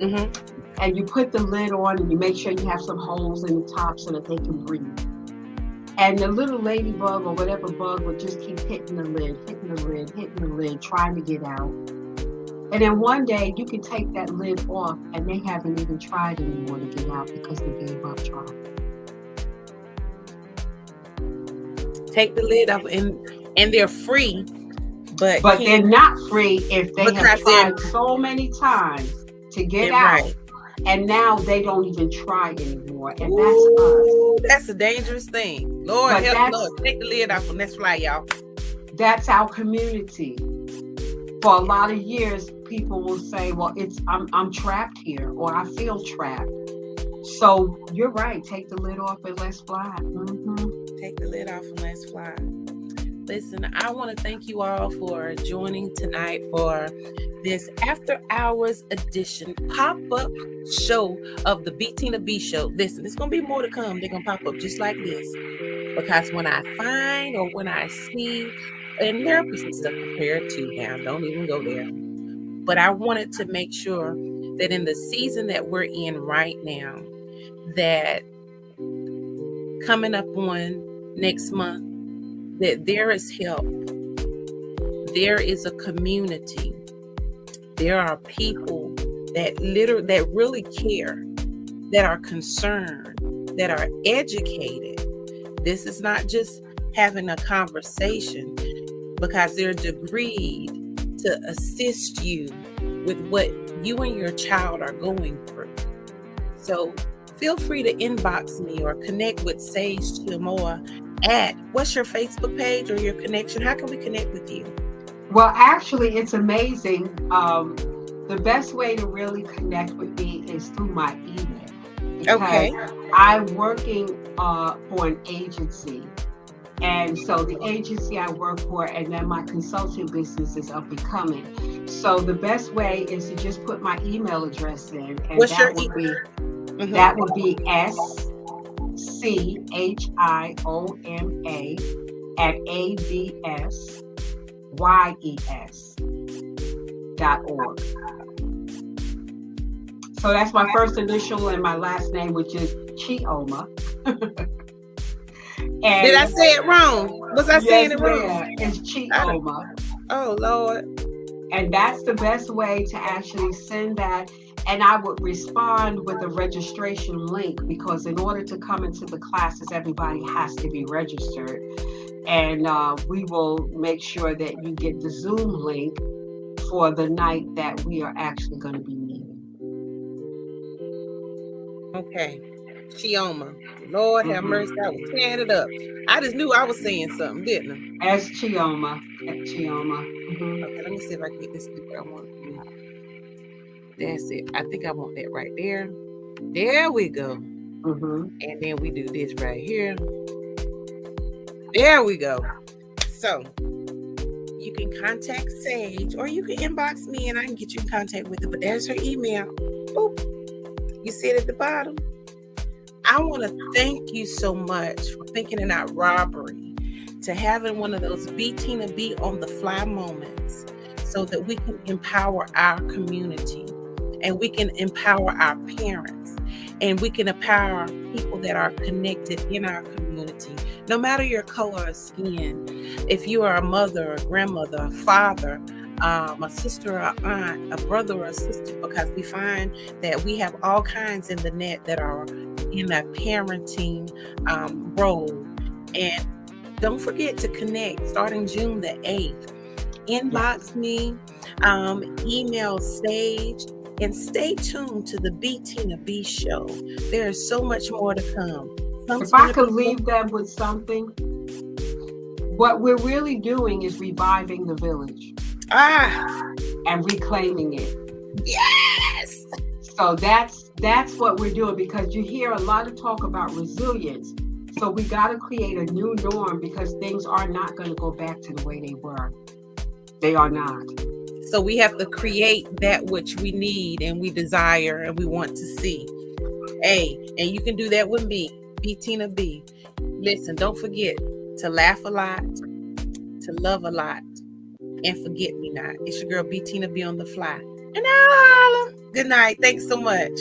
Mm-hmm. And you put the lid on and you make sure you have some holes in the top so that they can breathe. And the little ladybug or whatever bug would just keep hitting the lid, trying to get out. And then one day you can take that lid off and they haven't even tried anymore to get out because they gave up trying. Take the lid off and they're free, but they're not free if they have tried so many times to get out. Right. And now they don't even try anymore. And that's us. That's a dangerous thing. Lord, help, Lord, take the lid off and let's fly, y'all. That's our community. For a lot of years, people will say, well, I'm trapped here, or I feel trapped. So you're right. Take the lid off and let's fly. Mm-hmm. Take the lid off and let's fly. Listen, I want to thank you all for joining tonight for this after hours edition pop-up show of the Tina B Show. Listen, there's going to be more to come. They're going to pop up just like this. Because when I find or when I see, and there will be some stuff prepared too now, don't even go there. But I wanted to make sure that in the season that we're in right now, that coming up on next month, that there is help. There is a community. There are people that really care that are concerned, that are educated. This is not just having a conversation, because they're degreed to assist you with what you and your child are going through. So feel free to inbox me or connect with Sage Chiamoa at, what's your Facebook page or your connection? How can we connect with you? Well, actually, it's amazing. The best way to really connect with me is through my email, because Okay. I'm working for an agency. And so the agency I work for, and then my consulting business is up and coming. So the best way is to just put my email address in, and What's your that would be SCHIOMA@ABSYES.org. So that's my first initial and my last name, which is Chioma. And did I say it wrong? Was I saying it wrong? Yeah, it's Chioma. Oh, Lord. And that's the best way to actually send that. And I would respond with a registration link, because in order to come into the classes, everybody has to be registered. And we will make sure that you get the Zoom link for the night that we are actually going to be meeting. Okay. Chioma. Lord have mercy, I was tearing it up. I just knew I was saying something, didn't I? As Chioma. Chioma. Okay, let me see if I can get this where I want it to be. That's it. I think I want that right there. There we go. And then we do this right here. There we go. So you can contact Sage, or you can inbox me and I can get you in contact with her. But there's her email. Boop. You see it at the bottom. I want to thank you so much for thinking in our robbery, to having one of those Be Tina Be on the fly moments, so that we can empower our community, and we can empower our parents, and we can empower people that are connected in our community, no matter your color of skin. If you are a mother, a grandmother, a father, a sister or aunt, a brother or a sister, because we find that we have all kinds in the net that are in a parenting role. And don't forget to connect starting June the 8th. Inbox me, email Sage, and stay tuned to the Be Tina Be show. There is so much more to come. If I could leave them with something, what we're really doing is reviving the village. And reclaiming it. Yes. So that's what we're doing, because you hear a lot of talk about resilience. So we got to create a new norm, because things are not going to go back to the way they were. They are not. So we have to create that which we need and we desire and we want to see. Hey, and you can do that with me, Be Tina Be. Listen, don't forget to laugh a lot, to love a lot, and forget me not. It's your girl Be Tina Be on the fly. And good night. Thanks so much.